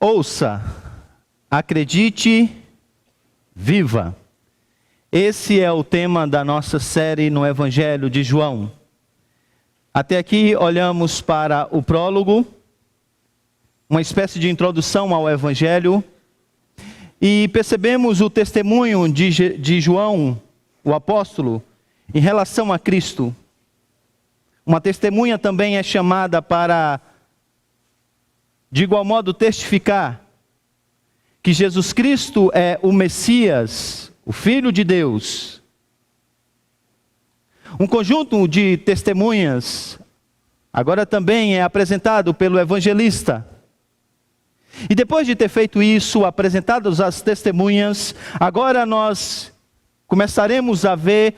Ouça, acredite, viva. Esse é o tema da nossa série no Evangelho de João. Até aqui olhamos para o prólogo, uma espécie de introdução ao Evangelho, e percebemos o testemunho de João, o apóstolo, em relação a Cristo. Uma testemunha também é chamada para, de igual modo, testificar que Jesus Cristo é o Messias, o Filho de Deus. Um conjunto de testemunhas agora também é apresentado pelo evangelista. E depois de ter feito isso, apresentadas as testemunhas, agora nós começaremos a ver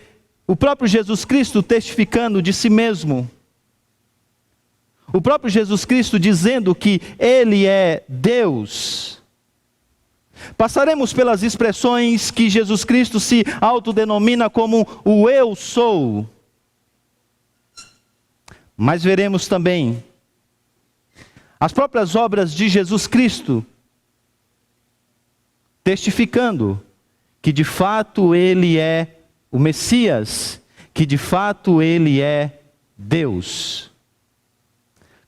o próprio Jesus Cristo testificando de si mesmo. O próprio Jesus Cristo dizendo que Ele é Deus. Passaremos pelas expressões que Jesus Cristo se autodenomina como o Eu Sou. Mas veremos também as próprias obras de Jesus Cristo testificando que de fato Ele é o Messias, que de fato Ele é Deus.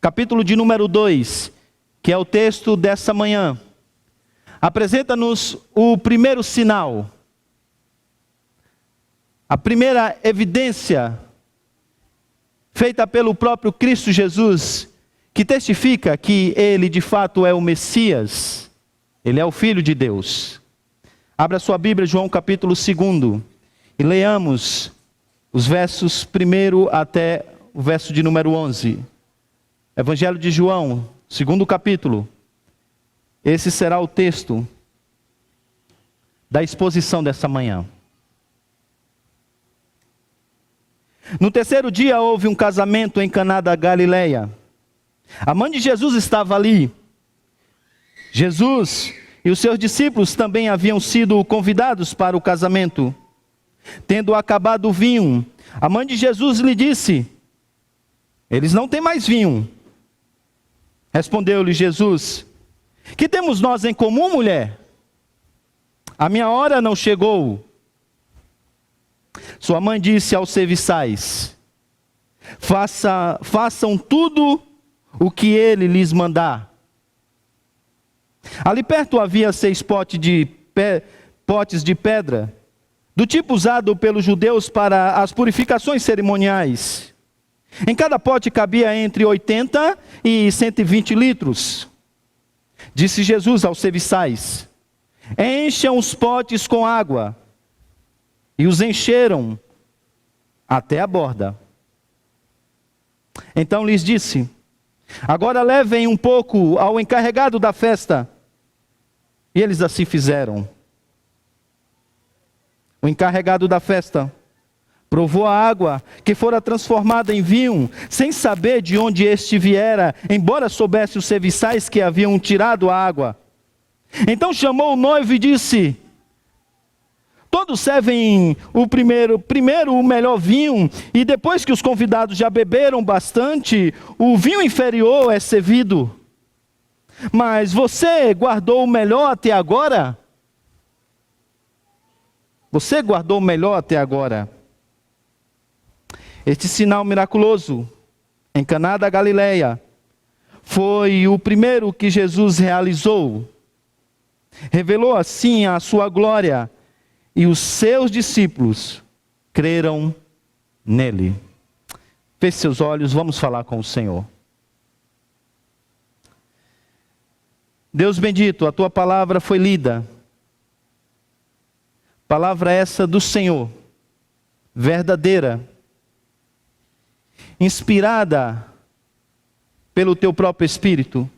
Capítulo de número 2, que é o texto dessa manhã, apresenta-nos o primeiro sinal, a primeira evidência feita pelo próprio Cristo Jesus, que testifica que Ele de fato é o Messias, Ele é o Filho de Deus. Abra sua Bíblia, João capítulo 2, e leamos os versos 1 até o verso de número 11. Evangelho de João, 2º capítulo. Esse será o texto da exposição dessa manhã. No terceiro dia houve um casamento em Caná da Galileia. A mãe de Jesus estava ali. Jesus e os seus discípulos também haviam sido convidados para o casamento. Tendo acabado o vinho, a mãe de Jesus lhe disse: eles não têm mais vinho. Respondeu-lhe Jesus: que temos nós em comum, mulher? A minha hora não chegou. Sua mãe disse aos serviçais: façam tudo o que ele lhes mandar. Ali perto havia 6 potes de pedra, do tipo usado pelos judeus para as purificações cerimoniais. Em cada pote cabia entre 80 e 120 litros. Disse Jesus aos serviçais: encham os potes com água. E os encheram até a borda. Então lhes disse: agora levem um pouco ao encarregado da festa. E eles assim fizeram. O encarregado da festa provou a água que fora transformada em vinho, sem saber de onde este viera, embora soubesse os serviçais que haviam tirado a água. Então chamou o noivo e disse: todos servem primeiro o melhor vinho, e depois que os convidados já beberam bastante, o vinho inferior é servido. Mas você guardou o melhor até agora? Você guardou o melhor até agora. Este sinal miraculoso em Caná da Galileia foi o primeiro que Jesus realizou. Revelou assim a sua glória, e os seus discípulos creram nele. Feche seus olhos, vamos falar com o Senhor. Deus bendito, a tua palavra foi lida. Palavra essa do Senhor, verdadeira, inspirada pelo teu próprio Espírito.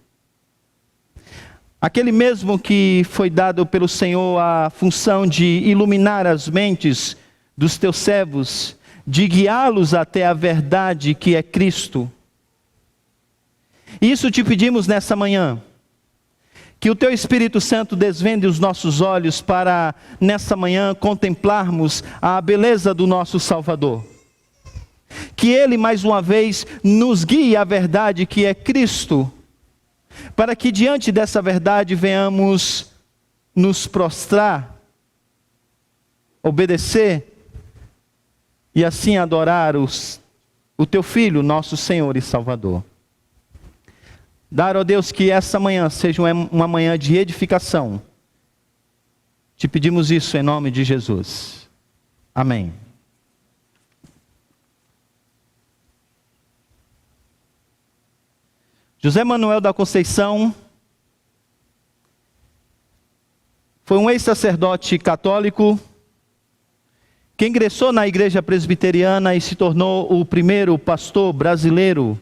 Aquele mesmo que foi dado pelo Senhor a função de iluminar as mentes dos teus servos, de guiá-los até a verdade que é Cristo. Isso te pedimos nessa manhã, que o teu Espírito Santo desvende os nossos olhos para, nessa manhã, contemplarmos a beleza do nosso Salvador. Que Ele, mais uma vez, nos guie à verdade que é Cristo. para que diante dessa verdade venhamos nos prostrar, obedecer e assim adorar o Teu Filho, nosso Senhor e Salvador. Dar, ó Deus, que essa manhã seja uma manhã de edificação. Te pedimos isso em nome de Jesus. Amém. José Manuel da Conceição foi um ex-sacerdote católico que ingressou na igreja presbiteriana e se tornou o primeiro pastor brasileiro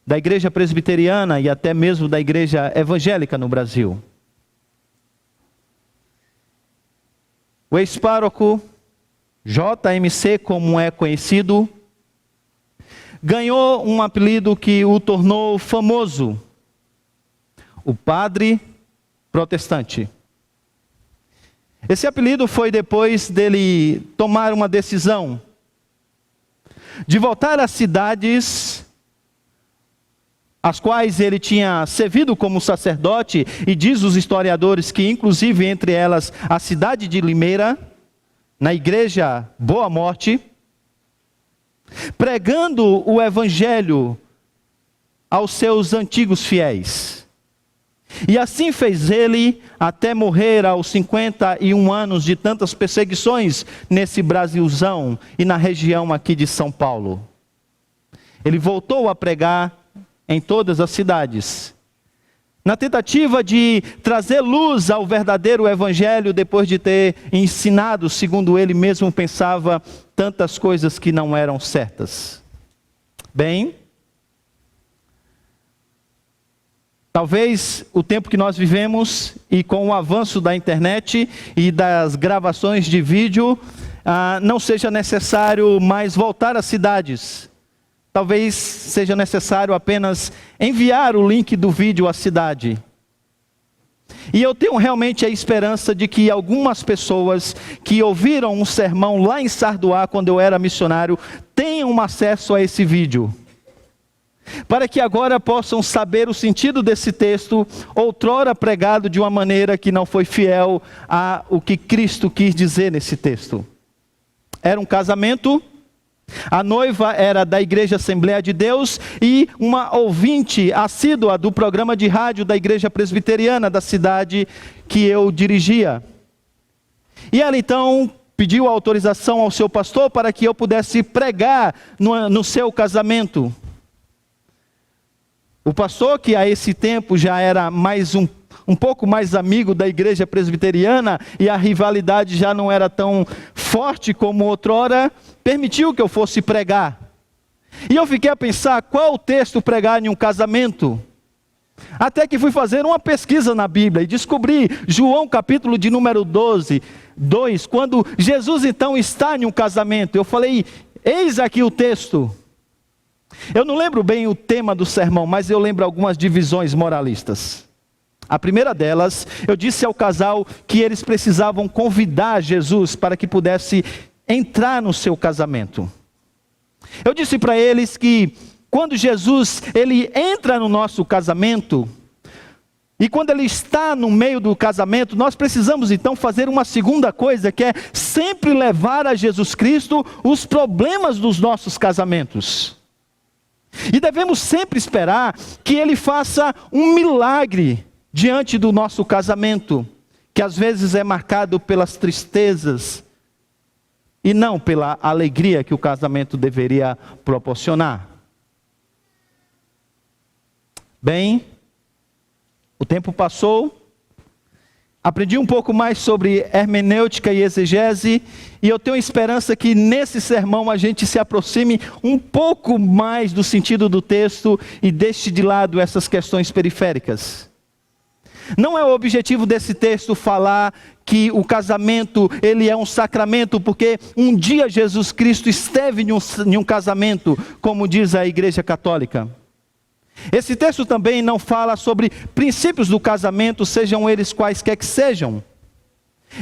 da igreja presbiteriana e até mesmo da igreja evangélica no Brasil. O ex-pároco, JMC, como é conhecido, ganhou um apelido que o tornou famoso: o Padre Protestante. Esse apelido foi depois dele tomar uma decisão de voltar às cidades as quais ele tinha servido como sacerdote, e diz os historiadores que inclusive entre elas a cidade de Limeira, na igreja Boa Morte, pregando o evangelho aos seus antigos fiéis. E assim fez ele até morrer aos 51 anos de tantas perseguições nesse Brasilzão e na região aqui de São Paulo. Ele voltou a pregar em todas as cidades, na tentativa de trazer luz ao verdadeiro evangelho, depois de ter ensinado, segundo ele mesmo pensava, tantas coisas que não eram certas. Bem, talvez o tempo que nós vivemos, e com o avanço da internet e das gravações de vídeo, não seja necessário mais voltar às cidades. Talvez seja necessário apenas enviar o link do vídeo à cidade. E eu tenho realmente a esperança de que algumas pessoas que ouviram um sermão lá em Sarduá, quando eu era missionário, tenham acesso a esse vídeo, para que agora possam saber o sentido desse texto, outrora pregado de uma maneira que não foi fiel a o que Cristo quis dizer nesse texto. Era um casamento, a noiva era da Igreja Assembleia de Deus e uma ouvinte assídua do programa de rádio da Igreja Presbiteriana da cidade que eu dirigia. E ela então pediu autorização ao seu pastor para que eu pudesse pregar no seu casamento. O pastor, que a esse tempo já era um pouco mais amigo da igreja presbiteriana, e a rivalidade já não era tão forte como outrora, permitiu que eu fosse pregar. E eu fiquei a pensar, qual o texto pregar em um casamento? Até que fui fazer uma pesquisa na Bíblia e descobri João capítulo de número 12, 2, quando Jesus então está em um casamento. Eu falei, eis aqui o texto. Eu não lembro bem o tema do sermão, mas eu lembro algumas divisões moralistas. A primeira delas, eu disse ao casal que eles precisavam convidar Jesus para que pudesse entrar no seu casamento. Eu disse para eles que quando Jesus ele entra no nosso casamento, e quando ele está no meio do casamento, nós precisamos então fazer uma segunda coisa, que é sempre levar a Jesus Cristo os problemas dos nossos casamentos. E devemos sempre esperar que ele faça um milagre diante do nosso casamento, que às vezes é marcado pelas tristezas e não pela alegria que o casamento deveria proporcionar. Bem, o tempo passou, aprendi um pouco mais sobre hermenêutica e exegese, e eu tenho esperança que nesse sermão a gente se aproxime um pouco mais do sentido do texto e deixe de lado essas questões periféricas. Não é o objetivo desse texto falar que o casamento ele é um sacramento, porque um dia Jesus Cristo esteve em um casamento, como diz a Igreja Católica. Esse texto também não fala sobre princípios do casamento, sejam eles quaisquer que sejam.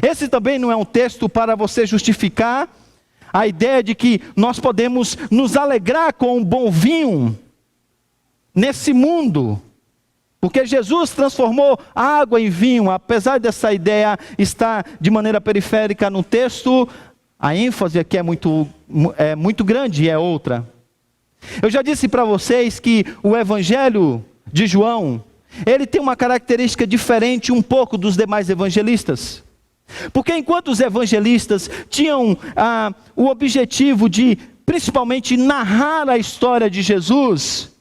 Esse também não é um texto para você justificar a ideia de que nós podemos nos alegrar com um bom vinho nesse mundo. Porque Jesus transformou água em vinho. Apesar dessa ideia estar de maneira periférica no texto, a ênfase aqui é muito grande e é outra. Eu já disse para vocês que o Evangelho de João, ele tem uma característica diferente um pouco dos demais evangelistas. Porque enquanto os evangelistas tinham o objetivo de, principalmente, narrar a história de Jesus,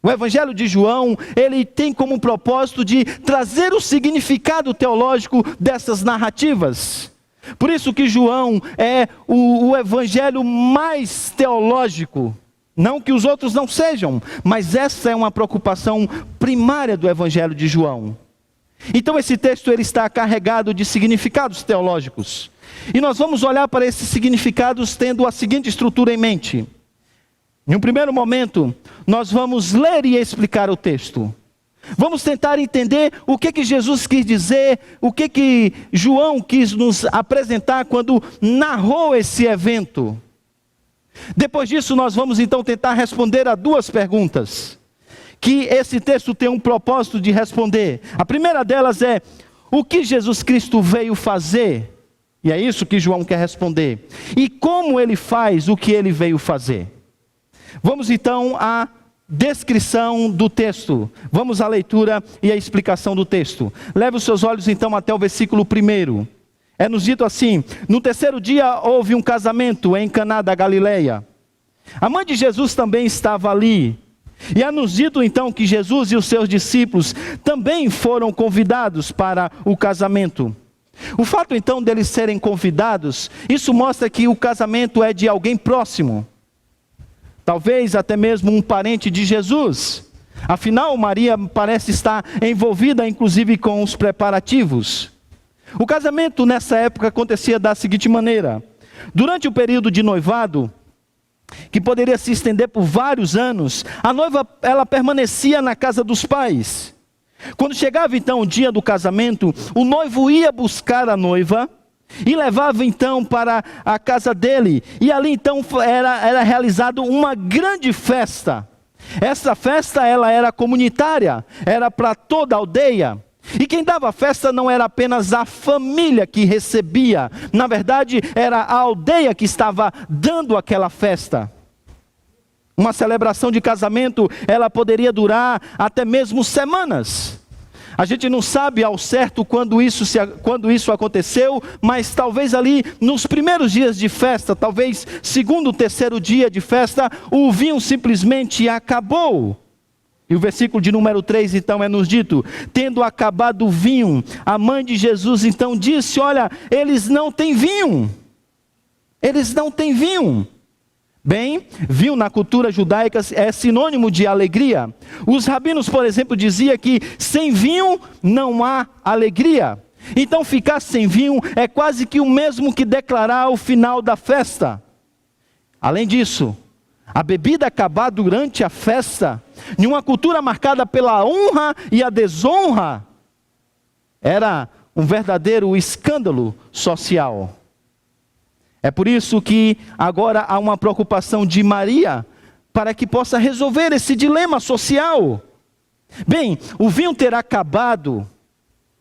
o Evangelho de João, ele tem como propósito de trazer o significado teológico dessas narrativas. Por isso que João é o evangelho mais teológico. Não que os outros não sejam, mas essa é uma preocupação primária do Evangelho de João. Então esse texto ele está carregado de significados teológicos. E nós vamos olhar para esses significados tendo a seguinte estrutura em mente. Em um primeiro momento, nós vamos ler e explicar o texto. Vamos tentar entender o que Jesus quis dizer, o que João quis nos apresentar quando narrou esse evento. Depois disso, nós vamos então tentar responder a duas perguntas, que esse texto tem um propósito de responder. A primeira delas é, o que Jesus Cristo veio fazer? E é isso que João quer responder. E como ele faz o que ele veio fazer? Vamos então à descrição do texto. Vamos à leitura e à explicação do texto. Leve os seus olhos então até o versículo 1. É nos dito assim: no terceiro dia houve um casamento em Caná da Galileia. A mãe de Jesus também estava ali. E é nos dito então que Jesus e os seus discípulos também foram convidados para o casamento. O fato então deles serem convidados, isso mostra que o casamento é de alguém próximo. Talvez até mesmo um parente de Jesus. Afinal, Maria parece estar envolvida inclusive com os preparativos. O casamento nessa época acontecia da seguinte maneira: durante o período de noivado, que poderia se estender por vários anos, a noiva ela permanecia na casa dos pais. Quando chegava então o dia do casamento, o noivo ia buscar a noiva e levava então para a casa dele. E ali então era realizada uma grande festa. Essa festa ela era comunitária, era para toda a aldeia. E quem dava a festa não era apenas a família que recebia. Na verdade, era a aldeia que estava dando aquela festa. Uma celebração de casamento, ela poderia durar até mesmo semanas. A gente não sabe ao certo quando isso aconteceu, mas talvez ali nos primeiros dias de festa, talvez segundo, terceiro dia de festa, o vinho simplesmente acabou. E o versículo de número 3 então é nos dito: tendo acabado o vinho, a mãe de Jesus então disse: olha, eles não têm vinho. Eles não têm vinho. Bem, vinho na cultura judaica é sinônimo de alegria. Os rabinos, por exemplo, diziam que sem vinho não há alegria. Então ficar sem vinho é quase que o mesmo que declarar o final da festa. Além disso, a bebida acabar durante a festa, em uma cultura marcada pela honra e a desonra, era um verdadeiro escândalo social. É por isso que agora há uma preocupação de Maria, para que possa resolver esse dilema social. Bem, o vinho ter acabado,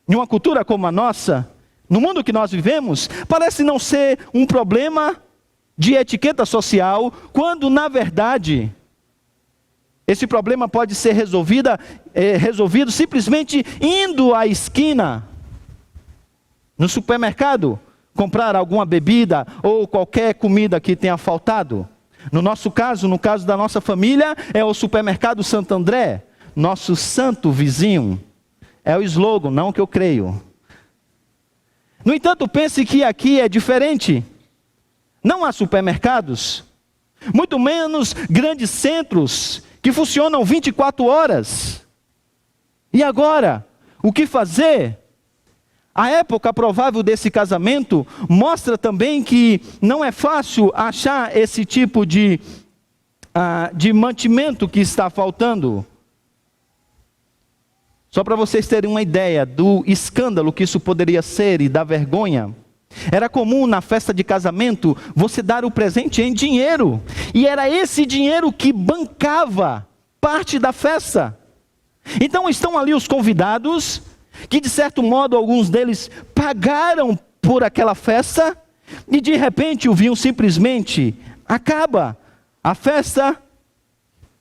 em uma cultura como a nossa, no mundo que nós vivemos, parece não ser um problema de etiqueta social, quando na verdade esse problema pode ser resolvido simplesmente indo à esquina, no supermercado, comprar alguma bebida ou qualquer comida que tenha faltado. No nosso caso, no caso da nossa família, é o supermercado Santo André, nosso santo vizinho. É o slogan, não que eu creio. No entanto, pense que aqui é diferente. Não há supermercados, muito menos grandes centros que funcionam 24 horas. E agora, o que fazer? A época provável desse casamento mostra também que não é fácil achar esse tipo de mantimento que está faltando. Só para vocês terem uma ideia do escândalo que isso poderia ser e da vergonha. Era comum na festa de casamento você dar o presente em dinheiro. E era esse dinheiro que bancava parte da festa. Então estão ali os convidados, que de certo modo alguns deles pagaram por aquela festa, e de repente o vinho simplesmente acaba. A festa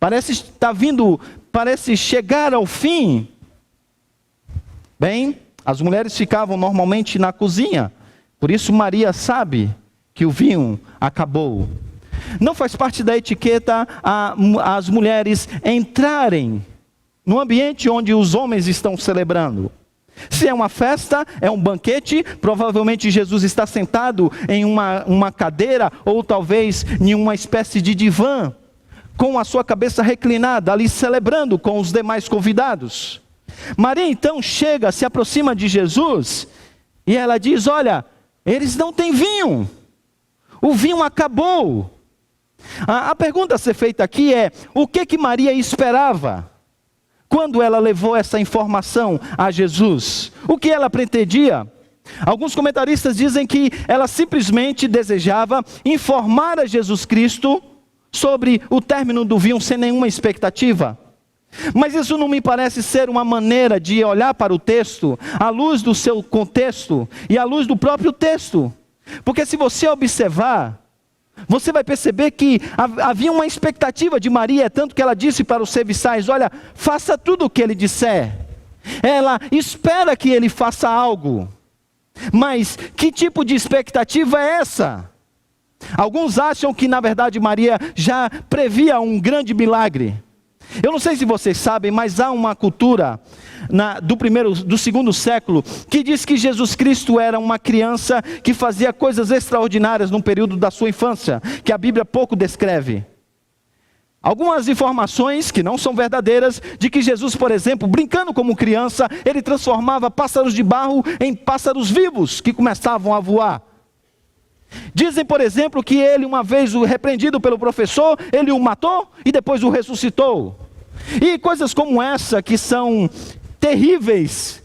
parece chegar ao fim. Bem, as mulheres ficavam normalmente na cozinha, por isso Maria sabe que o vinho acabou. Não faz parte da etiqueta as mulheres entrarem no ambiente onde os homens estão celebrando. Se é uma festa, é um banquete, provavelmente Jesus está sentado em uma cadeira, ou talvez em uma espécie de divã, com a sua cabeça reclinada, ali celebrando com os demais convidados. Maria então chega, se aproxima de Jesus, e ela diz: olha, eles não têm vinho, o vinho acabou. A pergunta a ser feita aqui é: o que Maria esperava quando ela levou essa informação a Jesus? O que ela pretendia? Alguns comentaristas dizem que ela simplesmente desejava informar a Jesus Cristo sobre o término do vinho sem nenhuma expectativa. Mas isso não me parece ser uma maneira de olhar para o texto à luz do seu contexto e à luz do próprio texto. Porque se você observar, você vai perceber que havia uma expectativa de Maria, tanto que ela disse para os serviçais: olha, faça tudo o que ele disser. Ela espera que ele faça algo. Mas que tipo de expectativa é essa? Alguns acham que na verdade Maria já previa um grande milagre. Eu não sei se vocês sabem, mas há uma cultura do segundo século que diz que Jesus Cristo era uma criança que fazia coisas extraordinárias num período da sua infância, que a Bíblia pouco descreve. Algumas informações que não são verdadeiras, de que Jesus, por exemplo, brincando como criança, ele transformava pássaros de barro em pássaros vivos que começavam a voar. Dizem, por exemplo, que ele, uma vez repreendido pelo professor, ele o matou e depois o ressuscitou. E coisas como essa, que são terríveis,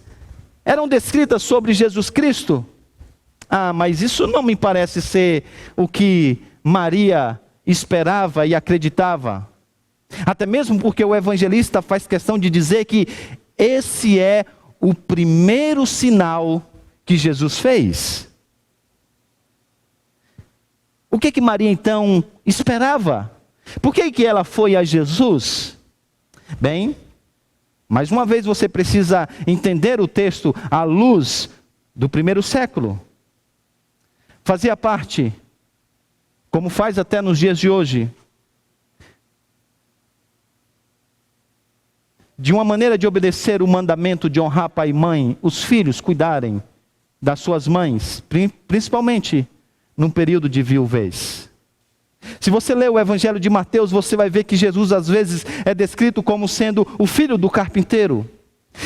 eram descritas sobre Jesus Cristo. Mas isso não me parece ser o que Maria esperava e acreditava. Até mesmo porque o evangelista faz questão de dizer que esse é o primeiro sinal que Jesus fez. O que Maria então esperava? Por que ela foi a Jesus? Bem, mais uma vez você precisa entender o texto à luz do primeiro século. Fazia parte, como faz até nos dias de hoje, de uma maneira de obedecer o mandamento de honrar pai e mãe, os filhos cuidarem das suas mães, principalmente num período de viuvez. Se você ler o Evangelho de Mateus, você vai ver que Jesus às vezes é descrito como sendo o filho do carpinteiro.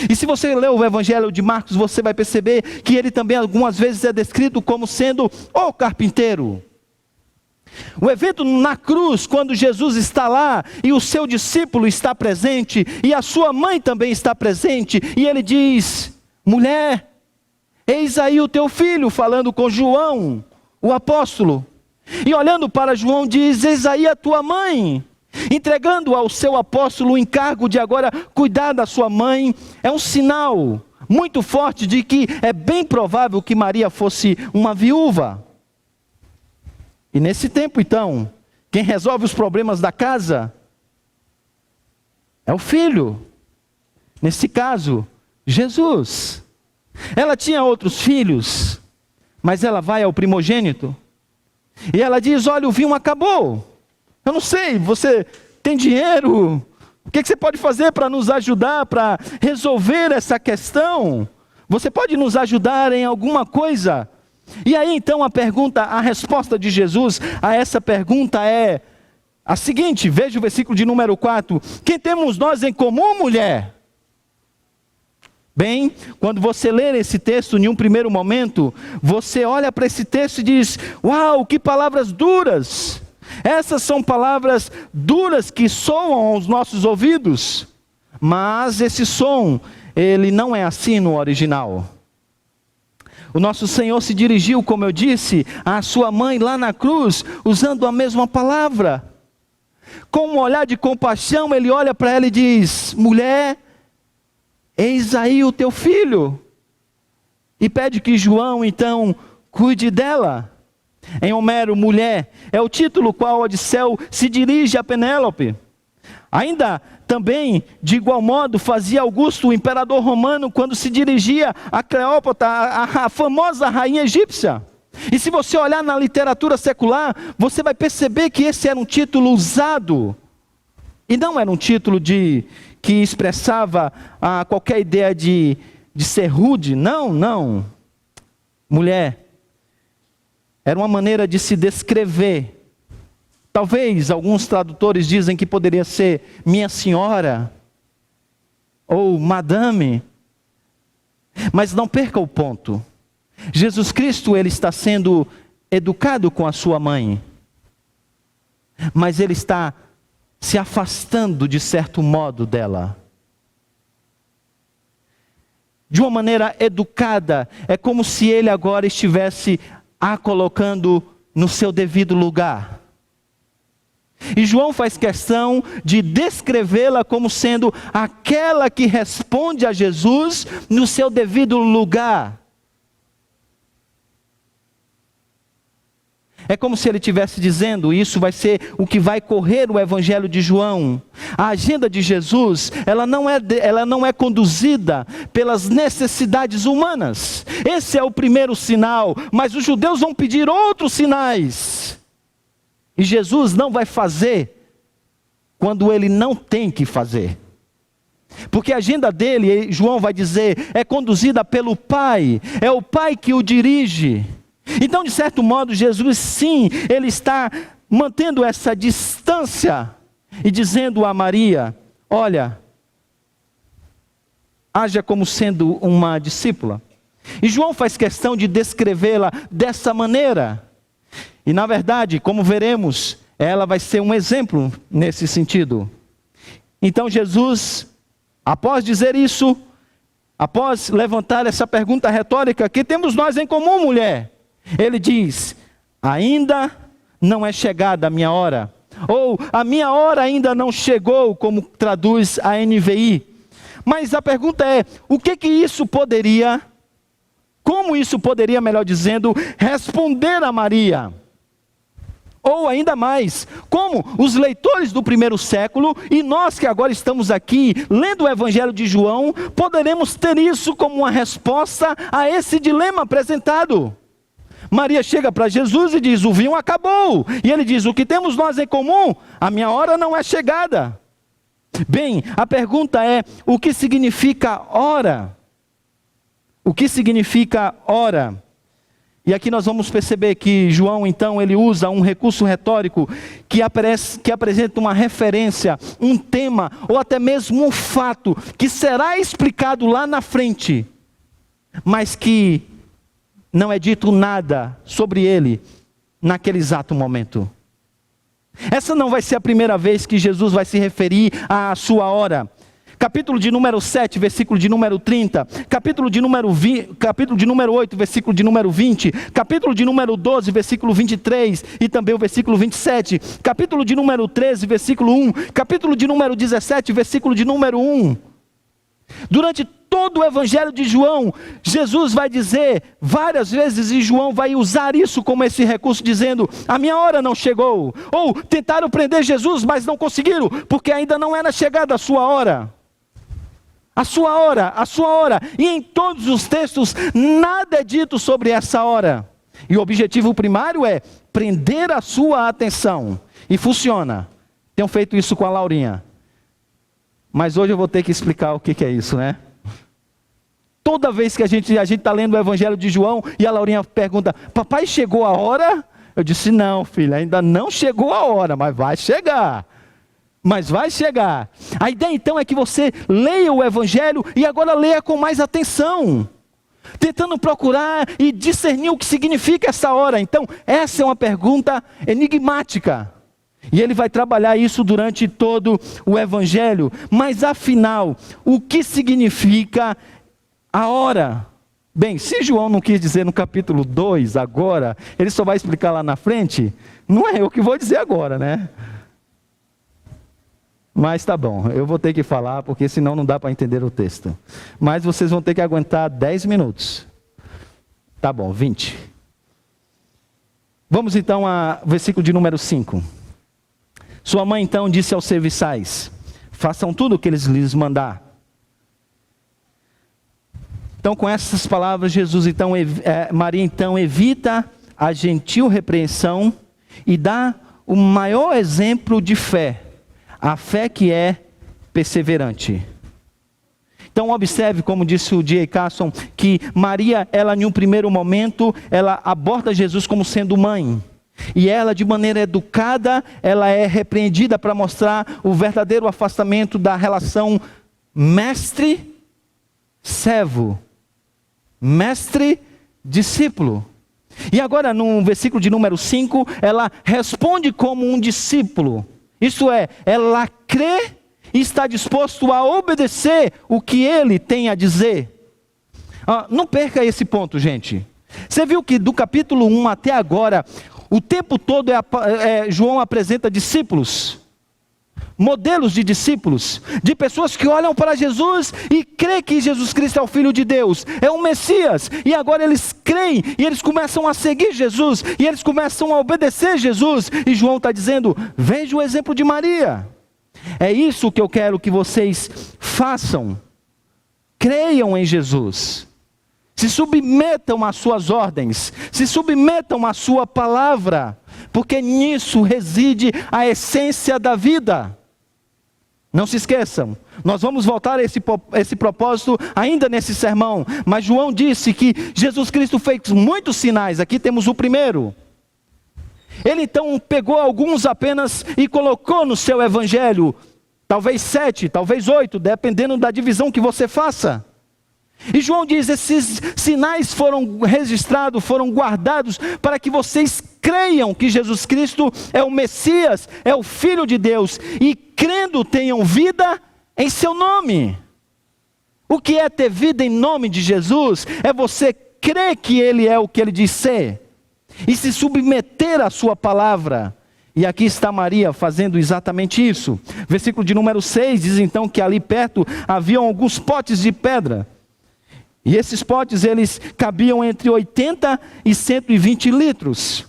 E se você ler o Evangelho de Marcos, você vai perceber que ele também algumas vezes é descrito como sendo o carpinteiro. O evento na cruz, quando Jesus está lá e o seu discípulo está presente e a sua mãe também está presente, e ele diz: mulher, eis aí o teu filho, falando com João, o apóstolo, e olhando para João diz: eis aí a tua mãe, entregando ao seu apóstolo o encargo de agora cuidar da sua mãe. É um sinal muito forte de que é bem provável que Maria fosse uma viúva. E nesse tempo então, quem resolve os problemas da casa é o filho, nesse caso, Jesus. Ela tinha outros filhos, mas ela vai ao primogênito, e ela diz: olha, o vinho acabou, eu não sei, você tem dinheiro? O que você pode fazer para nos ajudar, para resolver essa questão? Você pode nos ajudar em alguma coisa? E aí então a resposta de Jesus a essa pergunta é a seguinte, veja o versículo de número 4, quem temos nós em comum, mulher? Bem, quando você ler esse texto em um primeiro momento, você olha para esse texto e diz: uau, que palavras duras! Essas são palavras duras que soam aos nossos ouvidos, mas esse som, ele não é assim no original. O nosso Senhor se dirigiu, como eu disse, à sua mãe lá na cruz, usando a mesma palavra. Com um olhar de compaixão, ele olha para ela e diz: mulher, eis aí o teu filho. E pede que João, então, cuide dela. Em Homero, mulher é o título qual Odisseu se dirige a Penélope. Ainda também, de igual modo, fazia Augusto, o imperador romano, quando se dirigia a Cleópatra, a famosa rainha egípcia. E se você olhar na literatura secular, você vai perceber que esse era um título usado. E não era um título que expressava qualquer ideia de ser rude. Não, não. Mulher era uma maneira de se descrever. Talvez alguns tradutores dizem que poderia ser minha senhora ou madame. Mas não perca o ponto. Jesus Cristo, ele está sendo educado com a sua mãe. Mas ele está se afastando de certo modo dela. De uma maneira educada, é como se ele agora estivesse a colocando no seu devido lugar. E João faz questão de descrevê-la como sendo aquela que responde a Jesus no seu devido lugar. É como se ele estivesse dizendo, isso vai ser o que vai correr o Evangelho de João. A agenda de Jesus, ela não é conduzida pelas necessidades humanas. Esse é o primeiro sinal, mas os judeus vão pedir outros sinais. E Jesus não vai fazer quando ele não tem que fazer. Porque a agenda dele, João vai dizer, é conduzida pelo Pai. É o Pai que o dirige. Então, de certo modo, Jesus sim, ele está mantendo essa distância e dizendo a Maria, olha, haja como sendo uma discípula. E João faz questão de descrevê-la dessa maneira. E na verdade, como veremos, ela vai ser um exemplo nesse sentido. Então Jesus, após dizer isso, após levantar essa pergunta retórica, que temos nós em comum, mulher? Ele diz, ainda não é chegada a minha hora. Ou, a minha hora ainda não chegou, como traduz a NVI. Mas a pergunta é, como isso poderia, melhor dizendo, responder a Maria? Ou ainda mais, como os leitores do primeiro século, e nós que agora estamos aqui, lendo o Evangelho de João, poderemos ter isso como uma resposta a esse dilema apresentado. Maria chega para Jesus e diz, o vinho acabou. E ele diz, o que temos nós em comum? A minha hora não é chegada. Bem, a pergunta é, o que significa hora? O que significa hora? E aqui nós vamos perceber que João, então, ele usa um recurso retórico que apresenta uma referência, um tema, ou até mesmo um fato, que será explicado lá na frente, mas que não é dito nada sobre ele naquele exato momento. Essa não vai ser a primeira vez que Jesus vai se referir à sua hora. Capítulo de número 7, versículo de número 30, capítulo de número 8, versículo de número 20, capítulo de número 12, versículo 23 e também o versículo 27, capítulo de número 13, versículo 1, capítulo de número 17, versículo de número 1. Durante todo o Evangelho de João, Jesus vai dizer várias vezes, e João vai usar isso como esse recurso, dizendo, a minha hora não chegou. Ou tentaram prender Jesus, mas não conseguiram, porque ainda não era chegada a sua hora. A sua hora, a sua hora. E em todos os textos, nada é dito sobre essa hora. E o objetivo primário é prender a sua atenção. E funciona. Tenho feito isso com a Laurinha. Mas hoje eu vou ter que explicar o que é isso, né? Toda vez que a gente está lendo o Evangelho de João e a Laurinha pergunta, papai, chegou a hora? Eu disse, não, filha, ainda não chegou a hora, mas vai chegar. Mas vai chegar. A ideia então é que você leia o Evangelho e agora leia com mais atenção, tentando procurar e discernir o que significa essa hora. Então, essa é uma pergunta enigmática. E ele vai trabalhar isso durante todo o Evangelho. Mas afinal, o que significa a hora? Bem, se João não quis dizer no capítulo 2 agora, ele só vai explicar lá na frente, não é eu que vou dizer agora, né? Mas tá bom, eu vou ter que falar, porque senão não dá para entender o texto. Mas vocês vão ter que aguentar 10 minutos. Tá bom, 20. Vamos então ao versículo de número 5. Sua mãe então disse aos serviçais: façam tudo o que eles lhes mandar. Então, com essas palavras, Maria então evita a gentil repreensão e dá o maior exemplo de fé, a fé que é perseverante. Então observe, como disse o D.A. Carson, que Maria, ela em um primeiro momento, ela aborda Jesus como sendo mãe. E ela, de maneira educada, ela é repreendida para mostrar o verdadeiro afastamento da relação mestre-servo, mestre-discípulo. E agora no versículo de número 5, ela responde como um discípulo. Isto é, ela crê e está disposto a obedecer o que ele tem a dizer. Não perca esse ponto, gente. Você viu que do capítulo 1 até agora, o tempo todo João apresenta discípulos, modelos de discípulos, de pessoas que olham para Jesus e creem que Jesus Cristo é o Filho de Deus, é o Messias, e agora eles creem, e eles começam a seguir Jesus, e eles começam a obedecer Jesus, e João está dizendo: veja o exemplo de Maria. É isso que eu quero que vocês façam, creiam em Jesus, se submetam às suas ordens, se submetam à sua palavra, porque nisso reside a essência da vida. Não se esqueçam, nós vamos voltar a esse propósito ainda nesse sermão, mas João disse que Jesus Cristo fez muitos sinais. Aqui temos o primeiro. Ele então pegou alguns apenas e colocou no seu evangelho, talvez 7, talvez 8, dependendo da divisão que você faça. E João diz: esses sinais foram registrados, foram guardados para que vocês creiam que Jesus Cristo é o Messias, é o Filho de Deus, e crendo tenham vida em seu nome. O que é ter vida em nome de Jesus? É você crer que Ele é o que Ele diz ser, e se submeter à sua palavra. E aqui está Maria fazendo exatamente isso. Versículo de número 6 diz então que ali perto haviam alguns potes de pedra. E esses potes, eles cabiam entre 80 e 120 litros.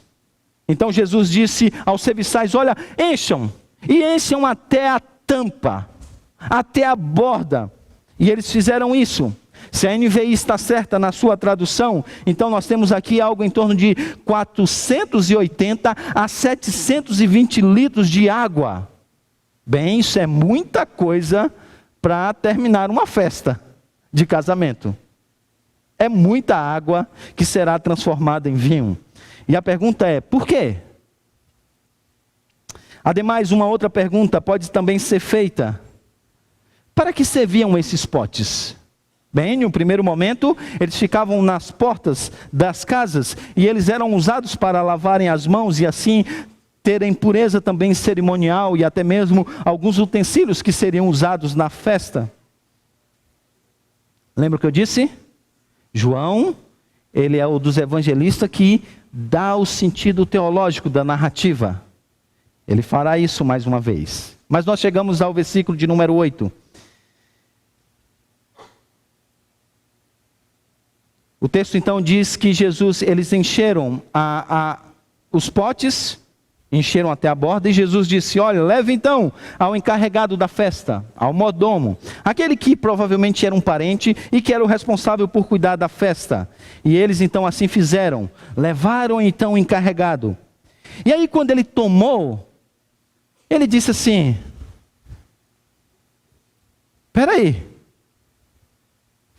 Então Jesus disse aos serviçais: olha, encham, e encham até a tampa, até a borda. E eles fizeram isso. Se a NVI está certa na sua tradução, então nós temos aqui algo em torno de 480 a 720 litros de água. Bem, isso é muita coisa para terminar uma festa de casamento. É muita água que será transformada em vinho. E a pergunta é: por quê? Ademais, uma outra pergunta pode também ser feita: para que serviam esses potes? Bem, no primeiro momento, eles ficavam nas portas das casas e eles eram usados para lavarem as mãos e assim terem pureza também cerimonial e até mesmo alguns utensílios que seriam usados na festa. Lembra o que eu disse? João, ele é o dos evangelistas que dá o sentido teológico da narrativa. Ele fará isso mais uma vez. Mas nós chegamos ao versículo de número 8. O texto então diz que eles encheram os potes, encheram até a borda, e Jesus disse: olha, leve então ao encarregado da festa, ao mordomo, aquele que provavelmente era um parente e que era o responsável por cuidar da festa. E eles então assim fizeram, levaram então o encarregado. E aí quando ele tomou, ele disse assim: espera aí,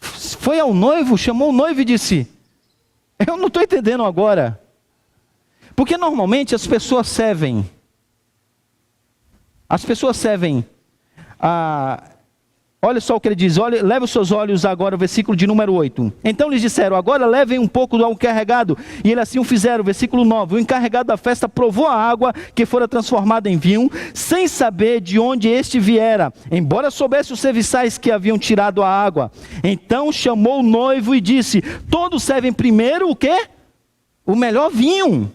foi ao noivo, chamou o noivo e disse: eu não estou entendendo agora. Porque normalmente as pessoas servem, olha só o que ele diz: olha, leve os seus olhos agora, o versículo de número 8. Então lhes disseram: agora levem um pouco ao encarregado. E eles assim o fizeram, versículo 9. O encarregado da festa provou a água que fora transformada em vinho, sem saber de onde este viera, embora soubesse os serviçais que haviam tirado a água. Então chamou o noivo e disse: todos servem primeiro o quê? O melhor vinho.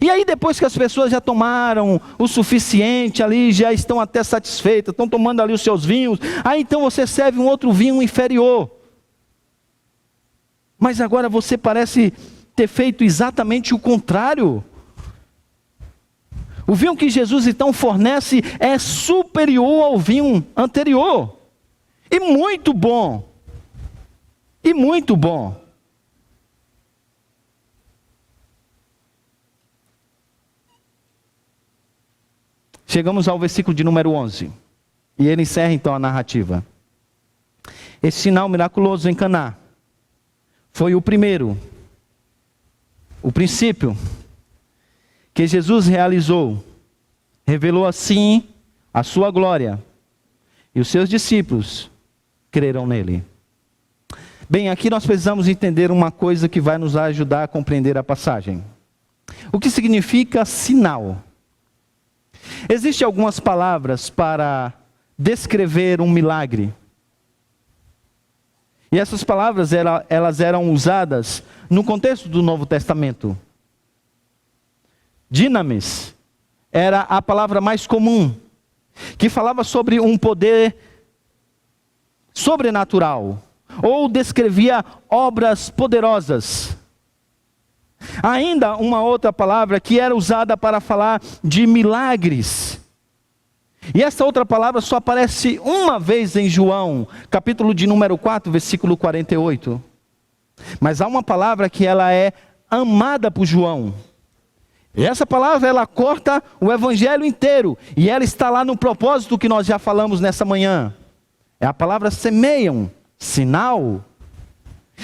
E aí depois que as pessoas já tomaram o suficiente ali, já estão até satisfeitas, estão tomando ali os seus vinhos, aí então você serve um outro vinho inferior. Mas agora você parece ter feito exatamente o contrário. O vinho que Jesus então fornece é superior ao vinho anterior. E muito bom. E muito bom. Chegamos ao versículo de número 11. E ele encerra então a narrativa. Esse sinal miraculoso em Caná foi o primeiro, o princípio, que Jesus realizou. Revelou assim a sua glória. E os seus discípulos creram nele. Bem, aqui nós precisamos entender uma coisa que vai nos ajudar a compreender a passagem. O que significa sinal? Existem algumas palavras para descrever um milagre. E essas palavras elas eram usadas no contexto do Novo Testamento. Dinamis era a palavra mais comum, que falava sobre um poder sobrenatural, ou descrevia obras poderosas. Ainda uma outra palavra que era usada para falar de milagres. E essa outra palavra só aparece uma vez em João, capítulo de número 4, versículo 48. Mas há uma palavra que ela é amada por João. E essa palavra ela corta o evangelho inteiro. E ela está lá no propósito que nós já falamos nessa manhã. É a palavra semeiam, sinal.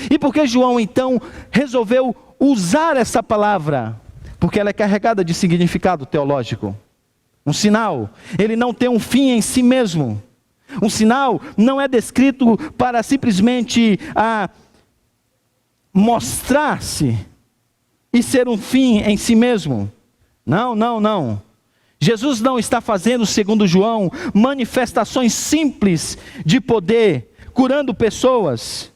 E por que João então resolveu usar essa palavra? Porque ela é carregada de significado teológico. Um sinal, ele não tem um fim em si mesmo. Um sinal não é descrito para simplesmente mostrar-se e ser um fim em si mesmo. Não, não, não. Jesus não está fazendo, segundo João, manifestações simples de poder, curando pessoas.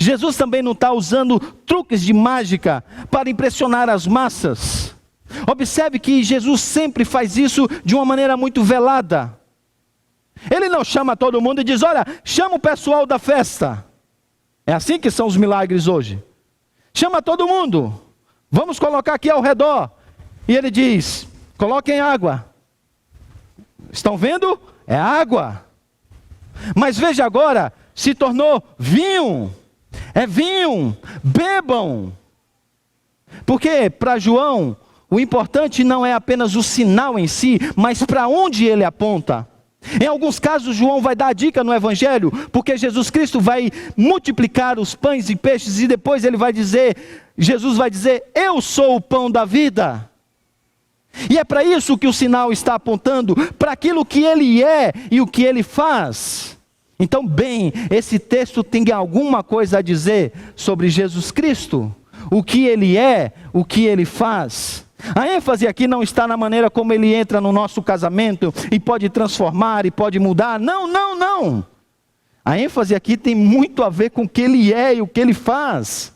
Jesus também não está usando truques de mágica para impressionar as massas. Observe que Jesus sempre faz isso de uma maneira muito velada. Ele não chama todo mundo e diz: olha, chama o pessoal da festa. É assim que são os milagres hoje. Chama todo mundo. Vamos colocar aqui ao redor. E ele diz: coloquem água. Estão vendo? É água. Mas veja agora, se tornou vinho. É vinho. Bebam. Porque para João, o importante não é apenas o sinal em si, mas para onde ele aponta. Em alguns casos, João vai dar a dica no Evangelho, porque Jesus Cristo vai multiplicar os pães e peixes, e depois Jesus vai dizer, eu sou o pão da vida. E é para isso que o sinal está apontando, para aquilo que ele é e o que ele faz. Então, bem, esse texto tem alguma coisa a dizer sobre Jesus Cristo, o que ele é, o que ele faz. A ênfase aqui não está na maneira como ele entra no nosso casamento e pode transformar e pode mudar. Não, não, não. A ênfase aqui tem muito a ver com o que ele é e o que ele faz.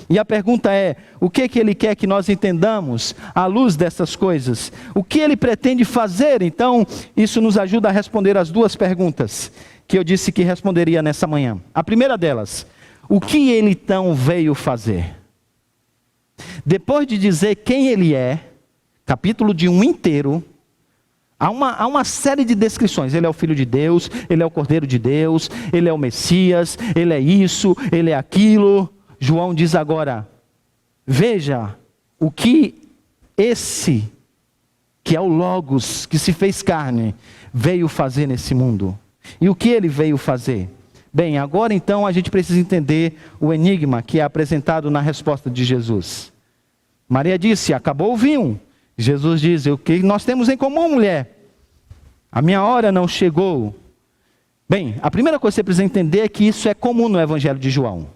E a pergunta é, o que ele quer que nós entendamos à luz dessas coisas? O que ele pretende fazer? Então, isso nos ajuda a responder as duas perguntas que eu disse que responderia nessa manhã. A primeira delas, o que ele então veio fazer? Depois de dizer quem ele é, capítulo de 1 inteiro, há uma série de descrições. Ele é o Filho de Deus, ele é o Cordeiro de Deus, ele é o Messias, ele é isso, ele é aquilo. João diz agora, veja o que esse, que é o Logos, que se fez carne, veio fazer nesse mundo. E o que ele veio fazer? Bem, agora então a gente precisa entender o enigma que é apresentado na resposta de Jesus. Maria disse, acabou o vinho. Jesus diz, o que nós temos em comum, mulher? A minha hora não chegou. Bem, a primeira coisa que você precisa entender é que isso é comum no Evangelho de João.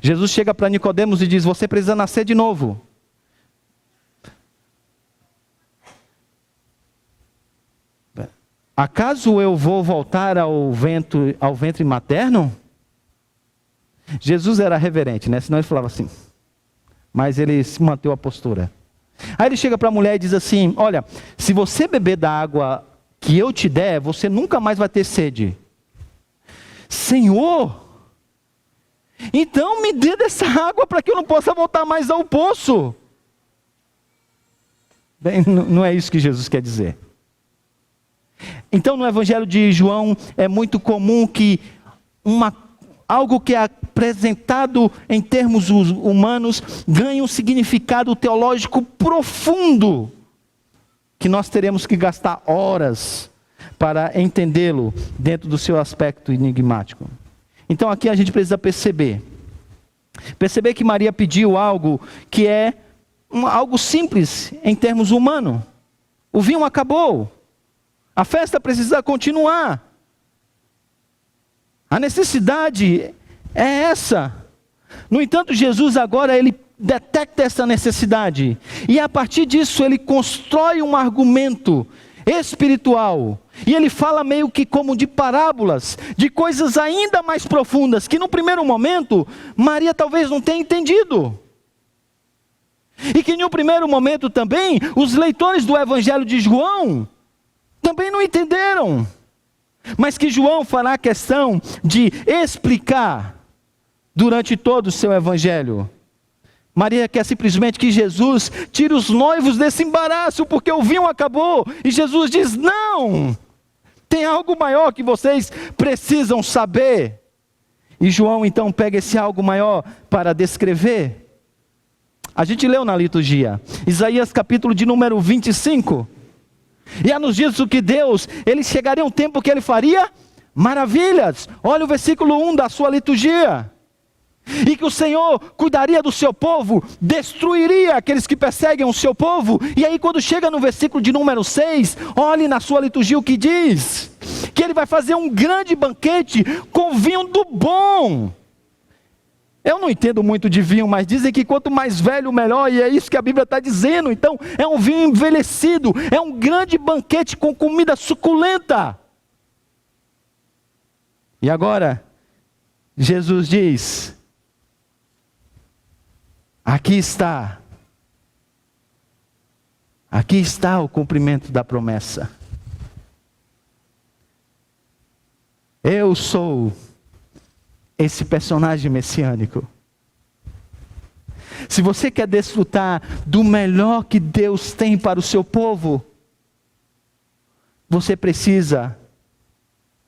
Jesus chega para Nicodemos e diz, você precisa nascer de novo. Acaso eu vou voltar ao ventre materno? Jesus era reverente, né? Senão ele falava assim. Mas ele se manteve a postura. Aí ele chega para a mulher e diz assim: olha, se você beber da água que eu te der, você nunca mais vai ter sede. Senhor, então me dê dessa água para que eu não possa voltar mais ao poço. Bem, não é isso que Jesus quer dizer. Então no Evangelho de João é muito comum que algo que é apresentado em termos humanos ganhe um significado teológico profundo, que nós teremos que gastar horas para entendê-lo dentro do seu aspecto enigmático. Então aqui a gente precisa perceber que Maria pediu algo que é algo simples em termos humanos. O vinho acabou, a festa precisa continuar. A necessidade é essa. No entanto, Jesus agora ele detecta essa necessidade. E a partir disso ele constrói um argumento espiritual. E ele fala meio que como de parábolas, de coisas ainda mais profundas, que no primeiro momento, Maria talvez não tenha entendido. E que no primeiro momento também, os leitores do Evangelho de João também não entenderam. Mas que João fará questão de explicar durante todo o seu evangelho. Maria quer simplesmente que Jesus tire os noivos desse embaraço, porque o vinho acabou. E Jesus diz: não, tem algo maior que vocês precisam saber. E João então pega esse algo maior para descrever. A gente leu na liturgia, Isaías capítulo de número 25. E nos dias do que Deus, ele chegaria um tempo que ele faria maravilhas. Olha o versículo 1 da sua liturgia. E que o Senhor cuidaria do seu povo, destruiria aqueles que perseguem o seu povo. E aí quando chega no versículo de número 6, olhe na sua liturgia o que diz. Que ele vai fazer um grande banquete com vinho do bom. Eu não entendo muito de vinho, mas dizem que quanto mais velho, melhor, e é isso que a Bíblia está dizendo. Então, é um vinho envelhecido, é um grande banquete com comida suculenta. E agora, Jesus diz: aqui está o cumprimento da promessa. Eu sou esse personagem messiânico. Se você quer desfrutar do melhor que Deus tem para o seu povo, você precisa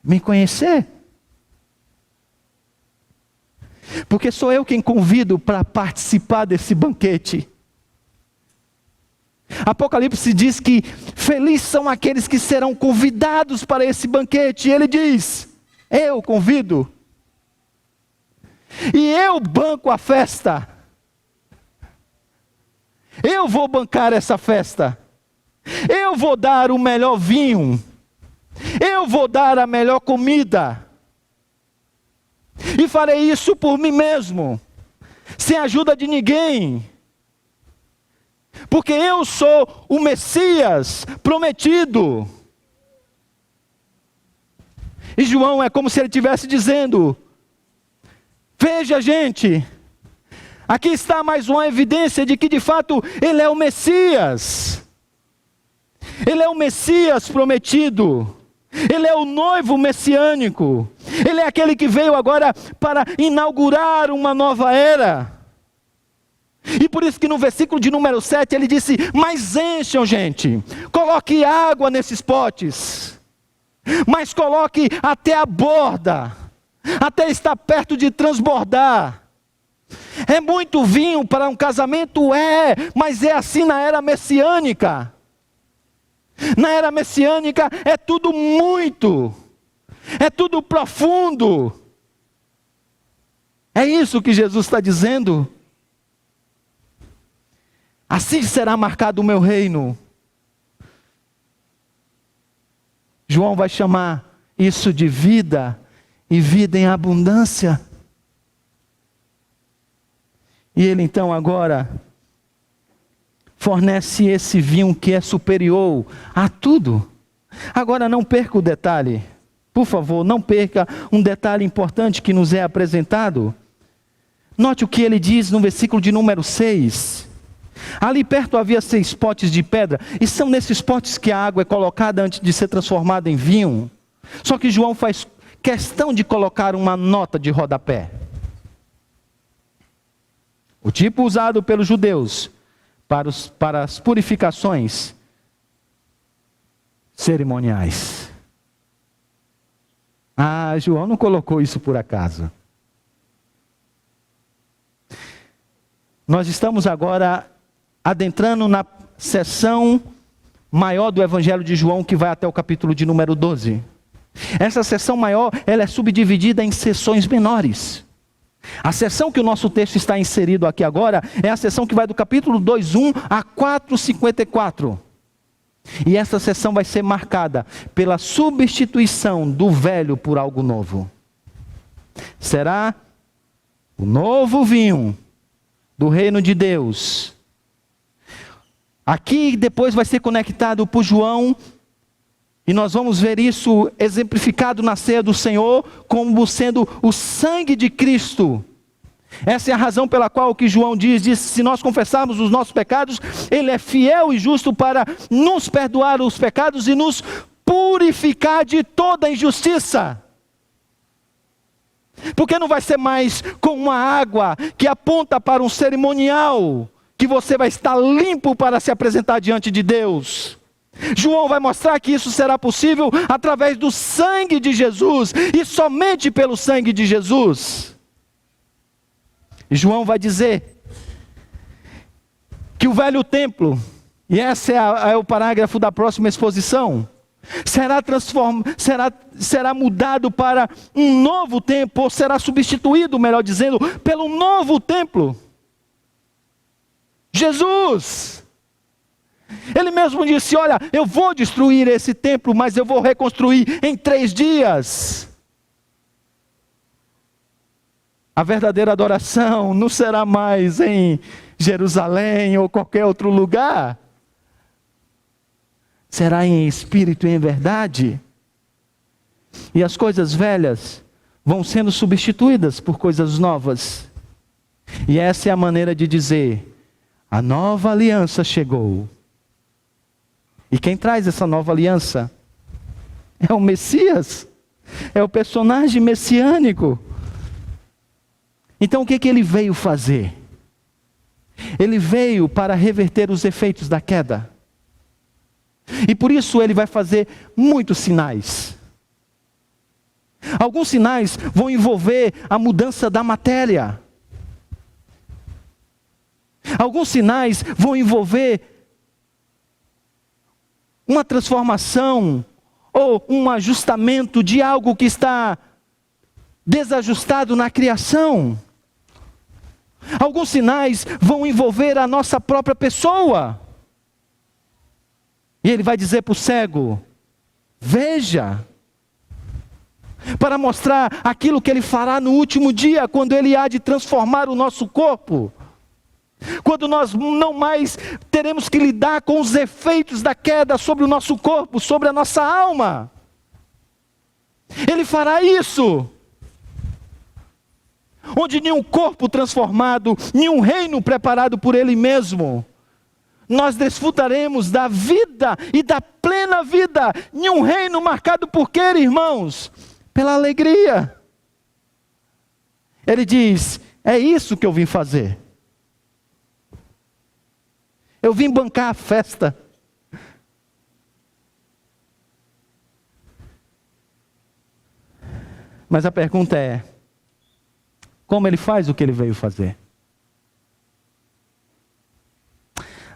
me conhecer. Porque sou eu quem convido para participar desse banquete. Apocalipse diz que felizes são aqueles que serão convidados para esse banquete. E ele diz: eu convido. E eu banco a festa. Eu vou bancar essa festa. Eu vou dar o melhor vinho. Eu vou dar a melhor comida. E farei isso por mim mesmo, sem a ajuda de ninguém. Porque eu sou o Messias prometido. E João é como se ele estivesse dizendo: veja, gente, aqui está mais uma evidência de que de fato ele é o Messias. Ele é o Messias prometido. Ele é o noivo messiânico. Ele é aquele que veio agora para inaugurar uma nova era. E por isso que no versículo de número 7 ele disse: mas encham, gente, coloque água nesses potes, mas coloque até a borda, até estar perto de transbordar. É muito vinho para um casamento? É, mas é assim na era messiânica. Na era messiânica é tudo muito, é tudo profundo. É isso que Jesus está dizendo. Assim será marcado o meu reino. João vai chamar isso de vida, e vida em abundância. E ele então agora fornece esse vinho que é superior a tudo. Agora não perca o detalhe, por favor, não perca um detalhe importante que nos é apresentado. Note o que ele diz no versículo de número 6. Ali perto havia 6 potes de pedra, e são nesses potes que a água é colocada antes de ser transformada em vinho. Só que João faz questão de colocar uma nota de rodapé. O tipo usado pelos judeus para as purificações cerimoniais. João não colocou isso por acaso. Nós estamos agora adentrando na seção maior do Evangelho de João, que vai até o capítulo de número 12. Essa seção maior, ela é subdividida em seções menores. A seção que o nosso texto está inserido aqui agora, é a seção que vai do capítulo 2:1 a 4:54. E essa seção vai ser marcada pela substituição do velho por algo novo. Será o novo vinho do reino de Deus. Aqui depois vai ser conectado por João, e nós vamos ver isso exemplificado na ceia do Senhor, como sendo o sangue de Cristo. Essa é a razão pela qual o que João diz, se nós confessarmos os nossos pecados, Ele é fiel e justo para nos perdoar os pecados e nos purificar de toda injustiça. Porque não vai ser mais com uma água que aponta para um cerimonial, que você vai estar limpo para se apresentar diante de Deus. João vai mostrar que isso será possível através do sangue de Jesus, e somente pelo sangue de Jesus. E João vai dizer que o velho templo, e esse é o parágrafo da próxima exposição, será mudado para um novo templo, ou será substituído, melhor dizendo, pelo novo templo. Jesus! Ele mesmo disse, olha, eu vou destruir esse templo, mas eu vou reconstruir em 3 dias. A verdadeira adoração não será mais em Jerusalém ou qualquer outro lugar. Será em espírito e em verdade. E as coisas velhas vão sendo substituídas por coisas novas. E essa é a maneira de dizer, a nova aliança chegou. E quem traz essa nova aliança é o Messias, é o personagem messiânico. Então o que ele veio fazer? Ele veio para reverter os efeitos da queda. E por isso ele vai fazer muitos sinais. Alguns sinais vão envolver a mudança da matéria. Alguns sinais vão envolver uma transformação ou um ajustamento de algo que está desajustado na criação. Alguns sinais vão envolver a nossa própria pessoa. E ele vai dizer para o cego, veja, para mostrar aquilo que ele fará no último dia, quando ele há de transformar o nosso corpo. Quando nós não mais teremos que lidar com os efeitos da queda sobre o nosso corpo, sobre a nossa alma. Ele fará isso. Onde nenhum corpo transformado, nenhum reino preparado por Ele mesmo. Nós desfrutaremos da vida e da plena vida. Nenhum reino marcado por quê, irmãos? Pela alegria. Ele diz, é isso que eu vim fazer. Eu vim bancar a festa. Mas a pergunta é, como ele faz o que ele veio fazer?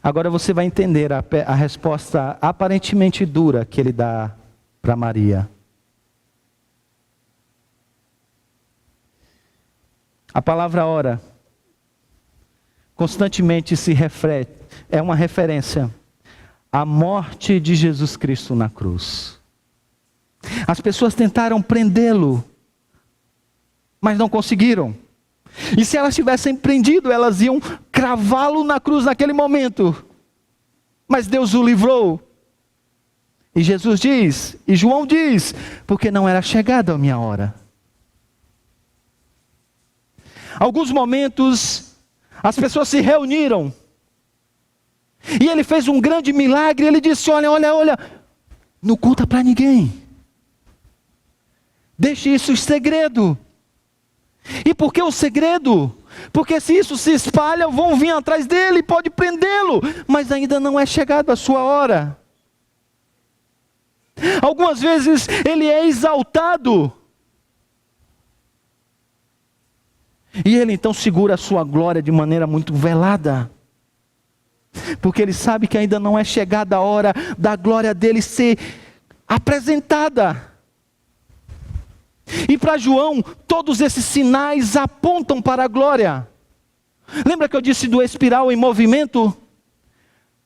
Agora você vai entender a resposta aparentemente dura que ele dá para Maria. A palavra ora constantemente se refere, é uma referência à morte de Jesus Cristo na cruz. As pessoas tentaram prendê-lo, mas não conseguiram. E se elas tivessem prendido, elas iam cravá-lo na cruz naquele momento. Mas Deus o livrou. E Jesus diz, e João diz, porque não era chegada a minha hora. Alguns momentos, as pessoas se reuniram E ele fez um grande milagre. Ele disse: olha, não conta para ninguém. Deixe isso em segredo. E por que o segredo? Porque se isso se espalha, vão vir atrás dele, pode prendê-lo, mas ainda não é chegado a sua hora. Algumas vezes ele é exaltado, e ele então segura a sua glória de maneira muito velada, porque ele sabe que ainda não é chegada a hora da glória dele ser apresentada. E para João, todos esses sinais apontam para a glória. Lembra que eu disse do espiral em movimento?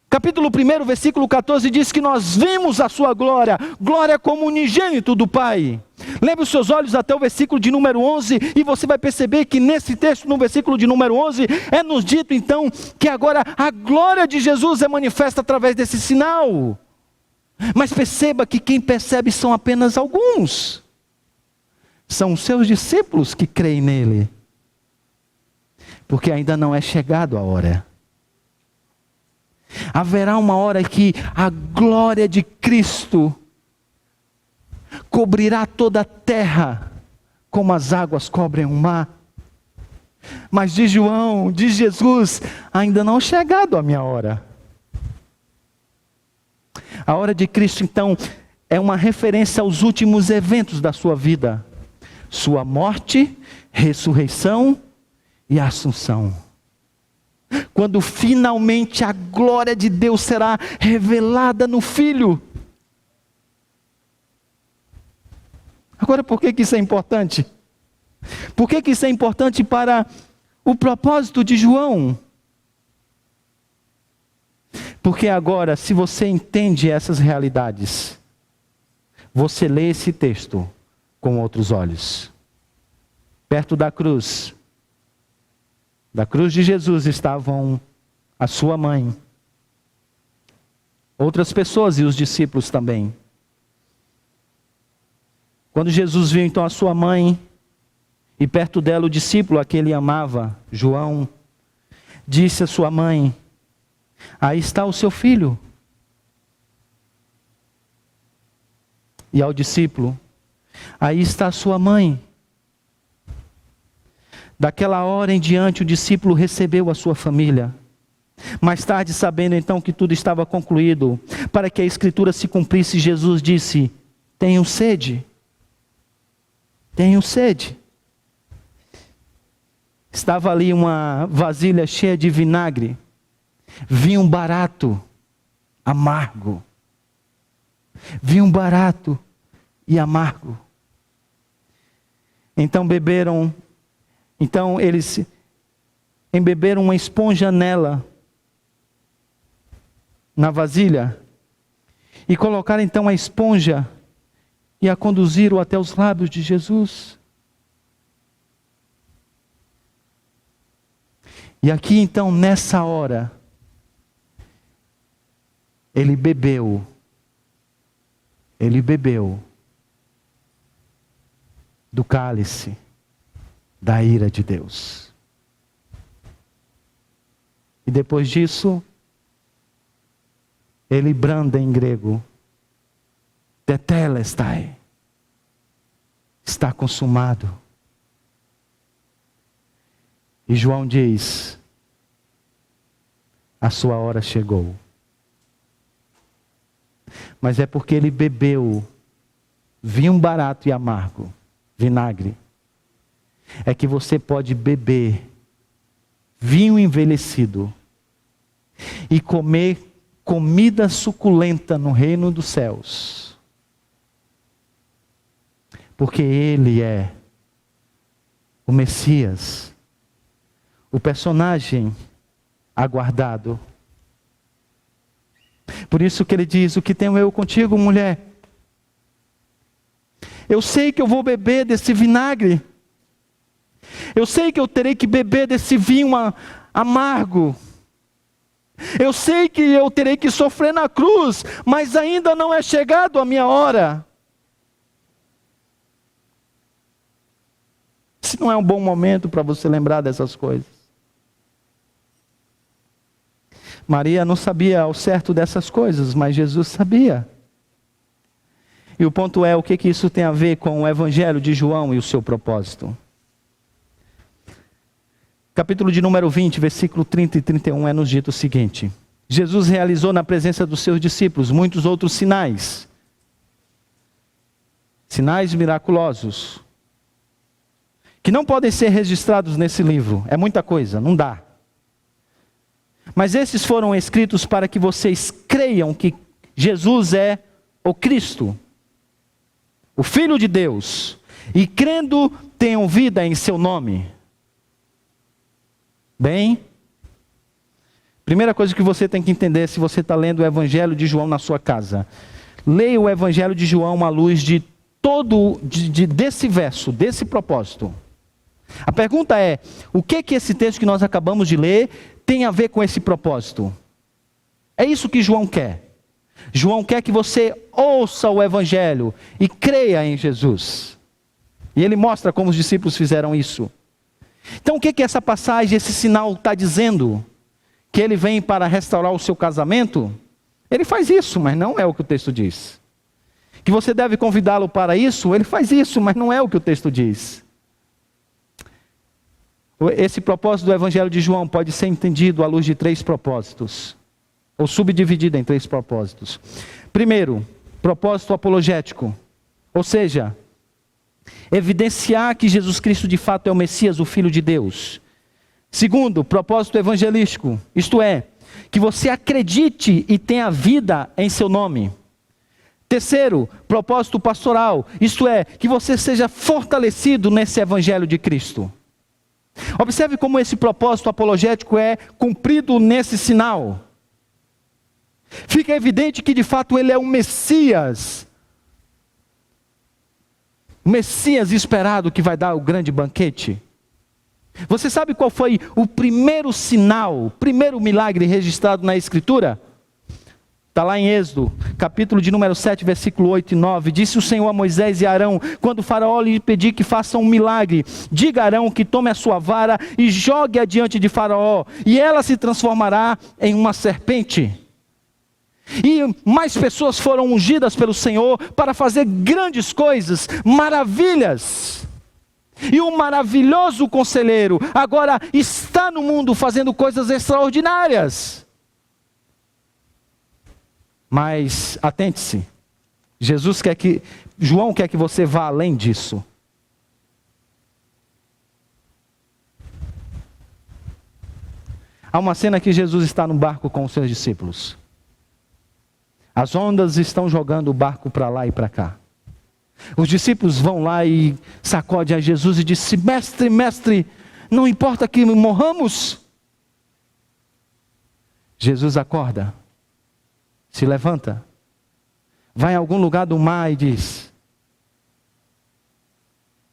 Capítulo 1, versículo 14 diz que nós vimos a sua glória, glória como unigênito do Pai. Leve os seus olhos até o versículo de número 11 e você vai perceber que nesse texto, no versículo de número 11, é nos dito então que agora a glória de Jesus é manifesta através desse sinal. Mas perceba que quem percebe são apenas alguns. São os seus discípulos que creem nele. Porque ainda não é chegado a hora. Haverá uma hora que a glória de Cristo cobrirá toda a terra, como as águas cobrem o mar. Mas diz João, diz Jesus, ainda não é chegado a minha hora. A hora de Cristo, então, é uma referência aos últimos eventos da sua vida. Sua morte, ressurreição e assunção. Quando finalmente a glória de Deus será revelada no Filho. Agora, por que isso é importante? Por que isso é importante para o propósito de João? Porque agora, se você entende essas realidades, você lê esse texto com outros olhos. Perto da cruz de Jesus estavam a sua mãe, outras pessoas e os discípulos também. Quando Jesus viu então a sua mãe, e perto dela o discípulo a que ele amava, João, disse à sua mãe: aí está o seu filho. E ao discípulo: aí está a sua mãe. Daquela hora em diante o discípulo recebeu a sua família. Mais tarde, sabendo então que tudo estava concluído, para que a escritura se cumprisse, Jesus disse: tenho sede. Tenho sede. Estava ali uma vasilha cheia de vinagre, vinho barato, amargo. Vinho barato e amargo. Então eles embeberam uma esponja nela, na vasilha, e colocaram então a esponja e a conduziram até os lábios de Jesus. E aqui então, nessa hora, ele bebeu do cálice da ira de Deus. E depois disso, ele branda em grego: tetelestai, está consumado. E João diz: a sua hora chegou. Mas é porque ele bebeu vinho barato e amargo, vinagre, é que você pode beber vinho envelhecido e comer comida suculenta no reino dos céus. Porque ele é o Messias, o personagem aguardado. Por isso que ele diz: o que tenho eu contigo, mulher? Eu sei que eu vou beber desse vinagre. Eu sei que eu terei que beber desse vinho amargo. Eu sei que eu terei que sofrer na cruz, mas ainda não é chegado a minha hora. Se não é um bom momento para você lembrar dessas coisas. Maria não sabia ao certo dessas coisas, mas Jesus sabia. E o ponto é, o que isso tem a ver com o Evangelho de João e o seu propósito? Capítulo de número 20, versículo 30 e 31 é nos dito o seguinte: Jesus realizou na presença dos seus discípulos muitos outros sinais. Sinais miraculosos. Que não podem ser registrados nesse livro. É muita coisa, não dá. Mas esses foram escritos para que vocês creiam que Jesus é o Cristo, o Filho de Deus, e crendo tenham vida em seu nome. Bem, primeira coisa que você tem que entender se você está lendo o Evangelho de João na sua casa. Leia o Evangelho de João à luz de desse verso, desse propósito. A pergunta é, o que esse texto que nós acabamos de ler tem a ver com esse propósito? É isso que João quer. João quer que você ouça o Evangelho e creia em Jesus. E ele mostra como os discípulos fizeram isso. Então o que essa passagem, esse sinal está dizendo? Que ele vem para restaurar o seu casamento? Ele faz isso, mas não é o que o texto diz. Que você deve convidá-lo para isso? Ele faz isso, mas não é o que o texto diz. Esse propósito do Evangelho de João pode ser entendido à luz de 3 propósitos. Ou subdividido em 3 propósitos. Primeiro, propósito apologético. Ou seja, evidenciar que Jesus Cristo de fato é o Messias, o Filho de Deus. Segundo, propósito evangelístico. Isto é, que você acredite e tenha vida em seu nome. Terceiro, propósito pastoral. Isto é, que você seja fortalecido nesse Evangelho de Cristo. Observe como esse propósito apologético é cumprido nesse sinal. Fica evidente que de fato ele é o Messias. O Messias esperado que vai dar o grande banquete. Você sabe qual foi o primeiro sinal, o primeiro milagre registrado na Escritura? Está lá em Êxodo, capítulo de número 7, versículo 8 e 9. Disse o Senhor a Moisés e Arão, quando o faraó lhe pedir que faça um milagre, diga a Arão que tome a sua vara e jogue-a diante de faraó, e ela se transformará em uma serpente. E mais pessoas foram ungidas pelo Senhor para fazer grandes coisas, maravilhas. E o maravilhoso conselheiro agora está no mundo fazendo coisas extraordinárias. Mas atente-se, João quer que você vá além disso. Há uma cena que Jesus está no barco com os seus discípulos. As ondas estão jogando o barco para lá e para cá. Os discípulos vão lá e sacodem a Jesus e dizem: mestre, mestre, não importa que morramos. Jesus acorda, se levanta, vai a algum lugar do mar e diz: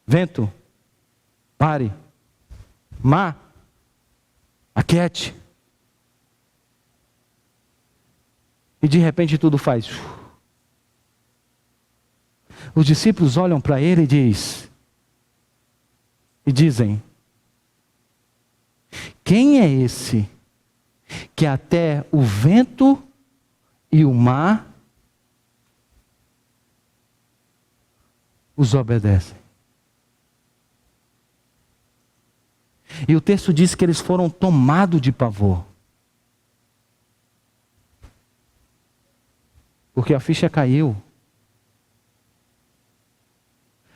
vento, pare, mar, aquiete. E de repente tudo faz. Os discípulos olham para ele e dizem: quem é esse que até o vento e o mar os obedecem? E o texto diz que eles foram tomados de pavor. Porque a ficha caiu.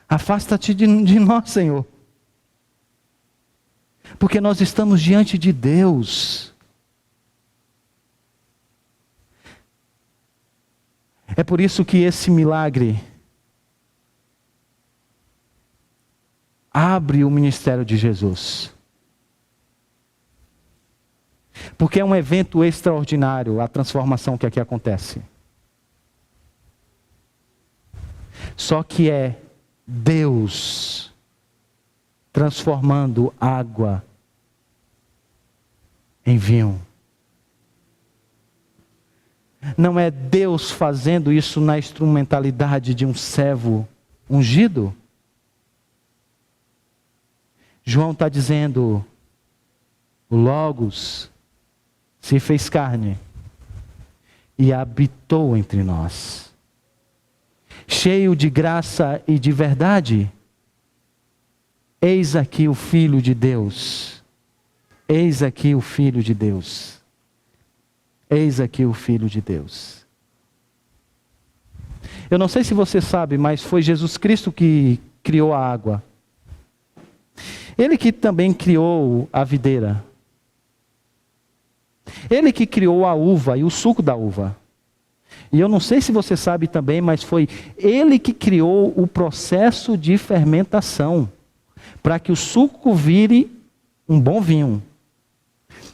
Afasta-te de nós, Senhor. Porque nós estamos diante de Deus. É por isso que esse milagre abre o ministério de Jesus. Porque é um evento extraordinário a transformação que aqui acontece. Só que é Deus transformando água em vinho. Não é Deus fazendo isso na instrumentalidade de um servo ungido. João está dizendo: o Logos se fez carne e habitou entre nós. Cheio de graça e de verdade. Eis aqui o Filho de Deus. Eis aqui o Filho de Deus. Eis aqui o Filho de Deus. Eu não sei se você sabe, mas foi Jesus Cristo que criou a água. Ele que também criou a videira. Ele que criou a uva e o suco da uva. E eu não sei se você sabe também, mas foi ele que criou o processo de fermentação, para que o suco vire um bom vinho.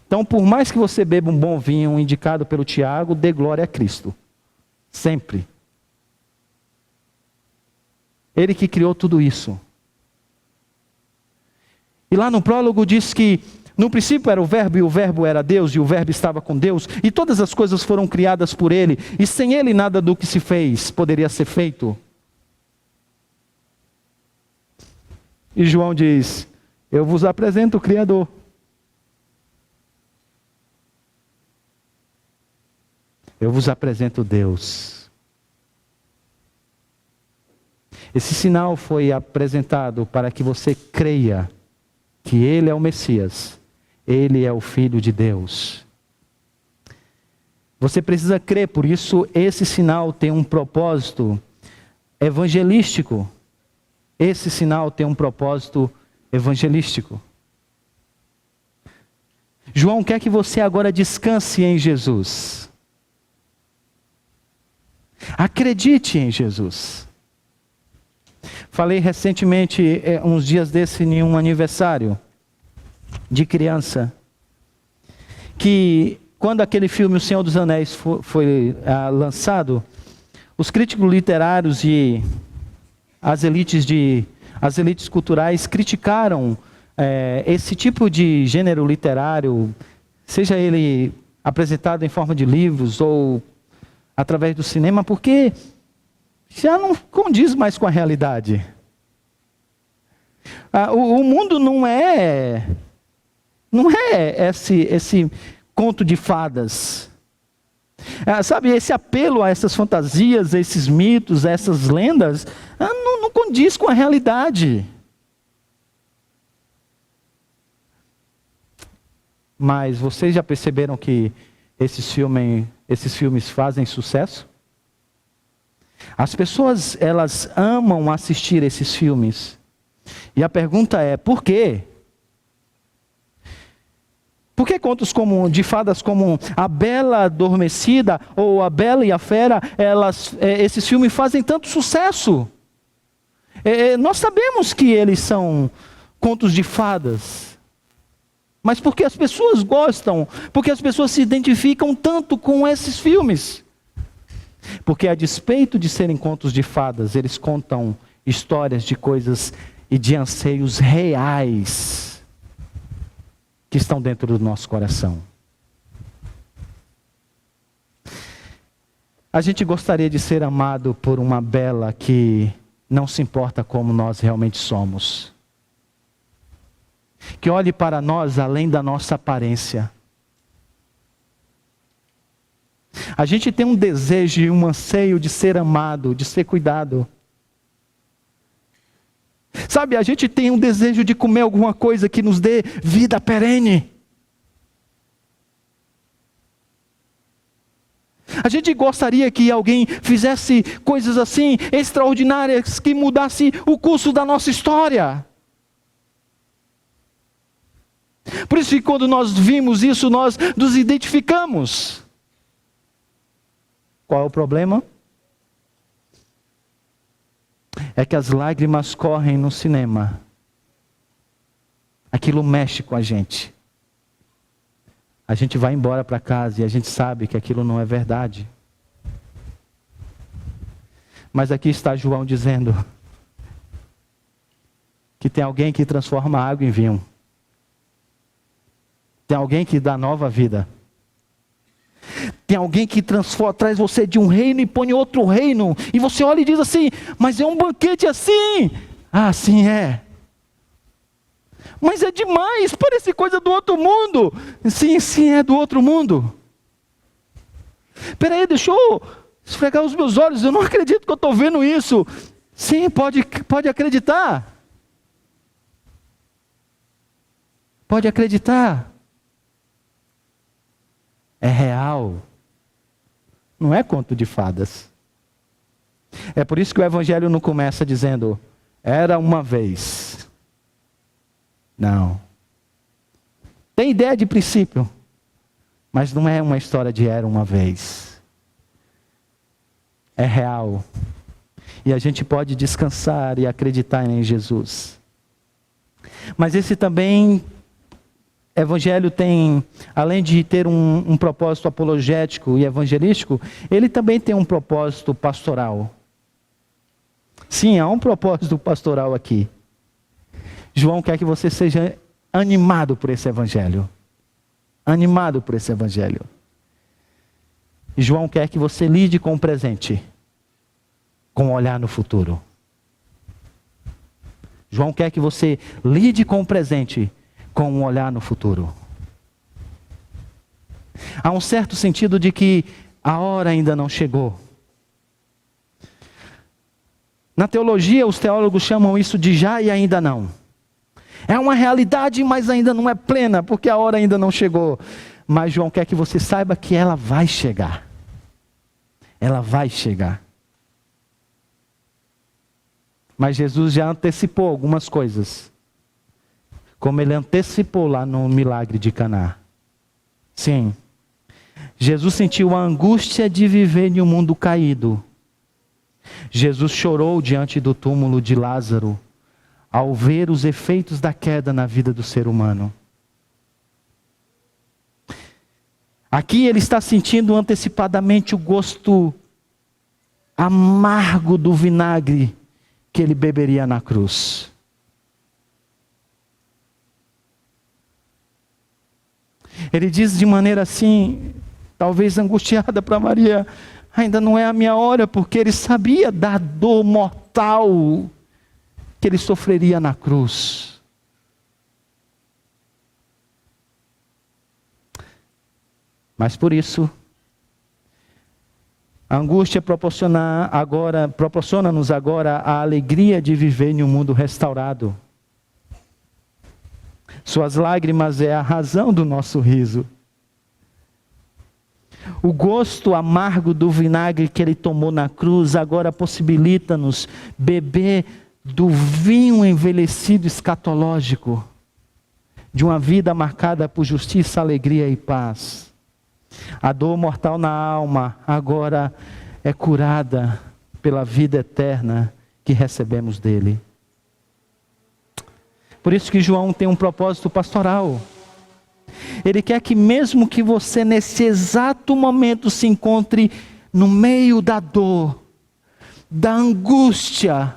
Então, por mais que você beba um bom vinho indicado pelo Tiago, dê glória a Cristo. Sempre. Ele que criou tudo isso. E lá no prólogo diz que no princípio era o Verbo, e o Verbo era Deus, e o Verbo estava com Deus, e todas as coisas foram criadas por Ele, e sem Ele nada do que se fez poderia ser feito. E João diz: eu vos apresento o Criador. Eu vos apresento Deus. Esse sinal foi apresentado para que você creia que Ele é o Messias. Ele é o Filho de Deus. Você precisa crer, por isso esse sinal tem um propósito evangelístico. Esse sinal tem um propósito evangelístico. João quer que você agora descanse em Jesus. Acredite em Jesus. Falei recentemente, uns dias desses, em um aniversário de criança, que quando aquele filme O Senhor dos Anéis foi lançado, os críticos literários e as elites culturais criticaram esse tipo de gênero literário, seja ele apresentado em forma de livros ou através do cinema, porque já não condiz mais com a realidade. O mundo não é esse conto de fadas. Sabe, esse apelo a essas fantasias, a esses mitos, a essas lendas, não condiz com a realidade. Mas vocês já perceberam que esses filmes fazem sucesso? As pessoas, elas amam assistir esses filmes. E a pergunta é, por quê? Por que contos de fadas como A Bela Adormecida ou A Bela e a Fera, esses filmes fazem tanto sucesso? Nós sabemos que eles são contos de fadas. Mas por que as pessoas gostam? Porque as pessoas se identificam tanto com esses filmes? Porque a despeito de serem contos de fadas, eles contam histórias de coisas e de anseios reais que estão dentro do nosso coração. A gente gostaria de ser amado por uma Bela que não se importa como nós realmente somos. Que olhe para nós além da nossa aparência. A gente tem um desejo e um anseio de ser amado, de ser cuidado. Sabe, a gente tem um desejo de comer alguma coisa que nos dê vida perene. A gente gostaria que alguém fizesse coisas assim extraordinárias que mudasse o curso da nossa história. Por isso que quando nós vimos isso, nós nos identificamos. Qual é o problema? É que as lágrimas correm no cinema. Aquilo mexe com a gente. A gente vai embora para casa e a gente sabe que aquilo não é verdade. Mas aqui está João dizendo que tem alguém que transforma a água em vinho. Tem alguém que dá nova vida. Tem alguém que traz você de um reino e põe em outro reino. E você olha e diz assim, mas é um banquete assim. Ah, sim é. Mas é demais, parece coisa do outro mundo. Sim, é do outro mundo. Espera aí, deixa eu esfregar os meus olhos, eu não acredito que eu estou vendo isso. Sim, pode acreditar. Pode acreditar. É real. Não é conto de fadas. É por isso que o Evangelho não começa dizendo, era uma vez. Não. Tem ideia de princípio, mas não é uma história de era uma vez. É real. E a gente pode descansar e acreditar em Jesus. Mas esse também, Evangelho tem, além de ter um propósito apologético e evangelístico, ele também tem um propósito pastoral. Sim, há um propósito pastoral aqui. João quer que você seja animado por esse Evangelho. Animado por esse Evangelho. E João quer que você lide com o presente, com um olhar no futuro. João quer que você lide com o presente, com um olhar no futuro. Há um certo sentido de que a hora ainda não chegou. Na teologia, os teólogos chamam isso de já e ainda não. É uma realidade, mas ainda não é plena, porque a hora ainda não chegou. Mas João quer que você saiba que ela vai chegar. Ela vai chegar. Mas Jesus já antecipou algumas coisas. Como ele antecipou lá no milagre de Caná. Sim. Jesus sentiu a angústia de viver em um mundo caído. Jesus chorou diante do túmulo de Lázaro, ao ver os efeitos da queda na vida do ser humano. Aqui ele está sentindo antecipadamente o gosto amargo do vinagre que ele beberia na cruz. Ele diz de maneira assim, talvez angustiada para Maria, ainda não é a minha hora, porque ele sabia da dor mortal que ele sofreria na cruz. Mas por isso, a angústia proporciona-nos agora a alegria de viver em um mundo restaurado. Suas lágrimas é a razão do nosso riso. O gosto amargo do vinagre que ele tomou na cruz agora possibilita-nos beber do vinho envelhecido escatológico, de uma vida marcada por justiça, alegria e paz. A dor mortal na alma agora é curada pela vida eterna que recebemos dele. Por isso que João tem um propósito pastoral. Ele quer que mesmo que você nesse exato momento se encontre no meio da dor, da angústia,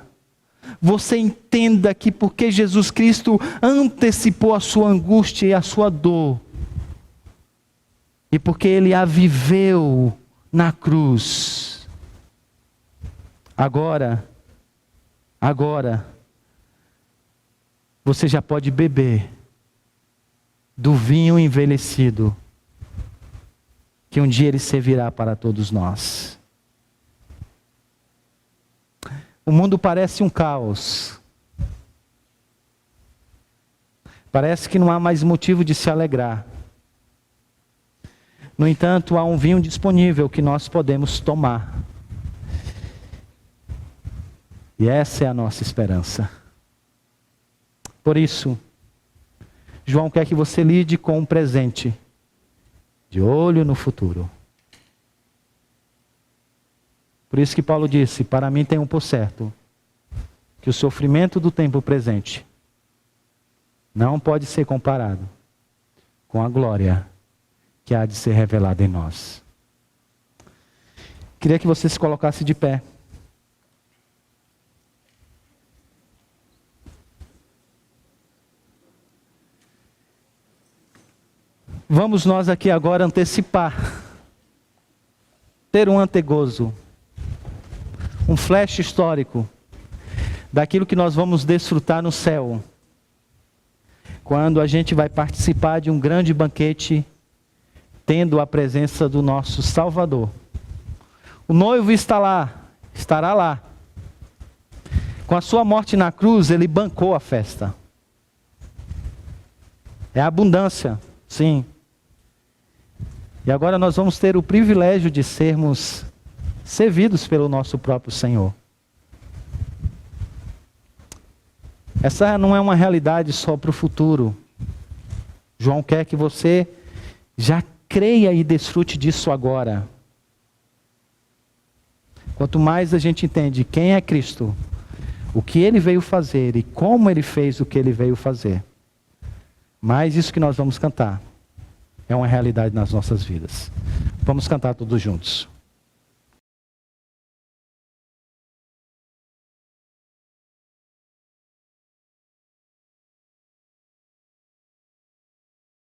você entenda que porque Jesus Cristo antecipou a sua angústia e a sua dor, e porque Ele a viveu na cruz, agora, você já pode beber do vinho envelhecido, que um dia Ele servirá para todos nós. O mundo parece um caos. Parece que não há mais motivo de se alegrar. No entanto, há um vinho disponível que nós podemos tomar. E essa é a nossa esperança. Por isso, João quer que você lide com o presente, de olho no futuro. Por isso que Paulo disse, para mim tem um por certo, que o sofrimento do tempo presente não pode ser comparado com a glória que há de ser revelada em nós. Queria que você se colocasse de pé. Vamos nós aqui agora antecipar, ter um antegozo, um flash histórico daquilo que nós vamos desfrutar no céu. quando a gente vai participar de um grande banquete, tendo a presença do nosso Salvador. O noivo estará lá. Com a sua morte na cruz, ele bancou a festa. É abundância, sim. E agora nós vamos ter o privilégio de sermos servidos pelo nosso próprio Senhor. Essa não é uma realidade só para o futuro. João quer que você já creia e desfrute disso agora. Quanto mais a gente entende quem é Cristo, o que Ele veio fazer e como Ele fez o que Ele veio fazer, mais isso que nós vamos cantar é uma realidade nas nossas vidas. Vamos cantar todos juntos.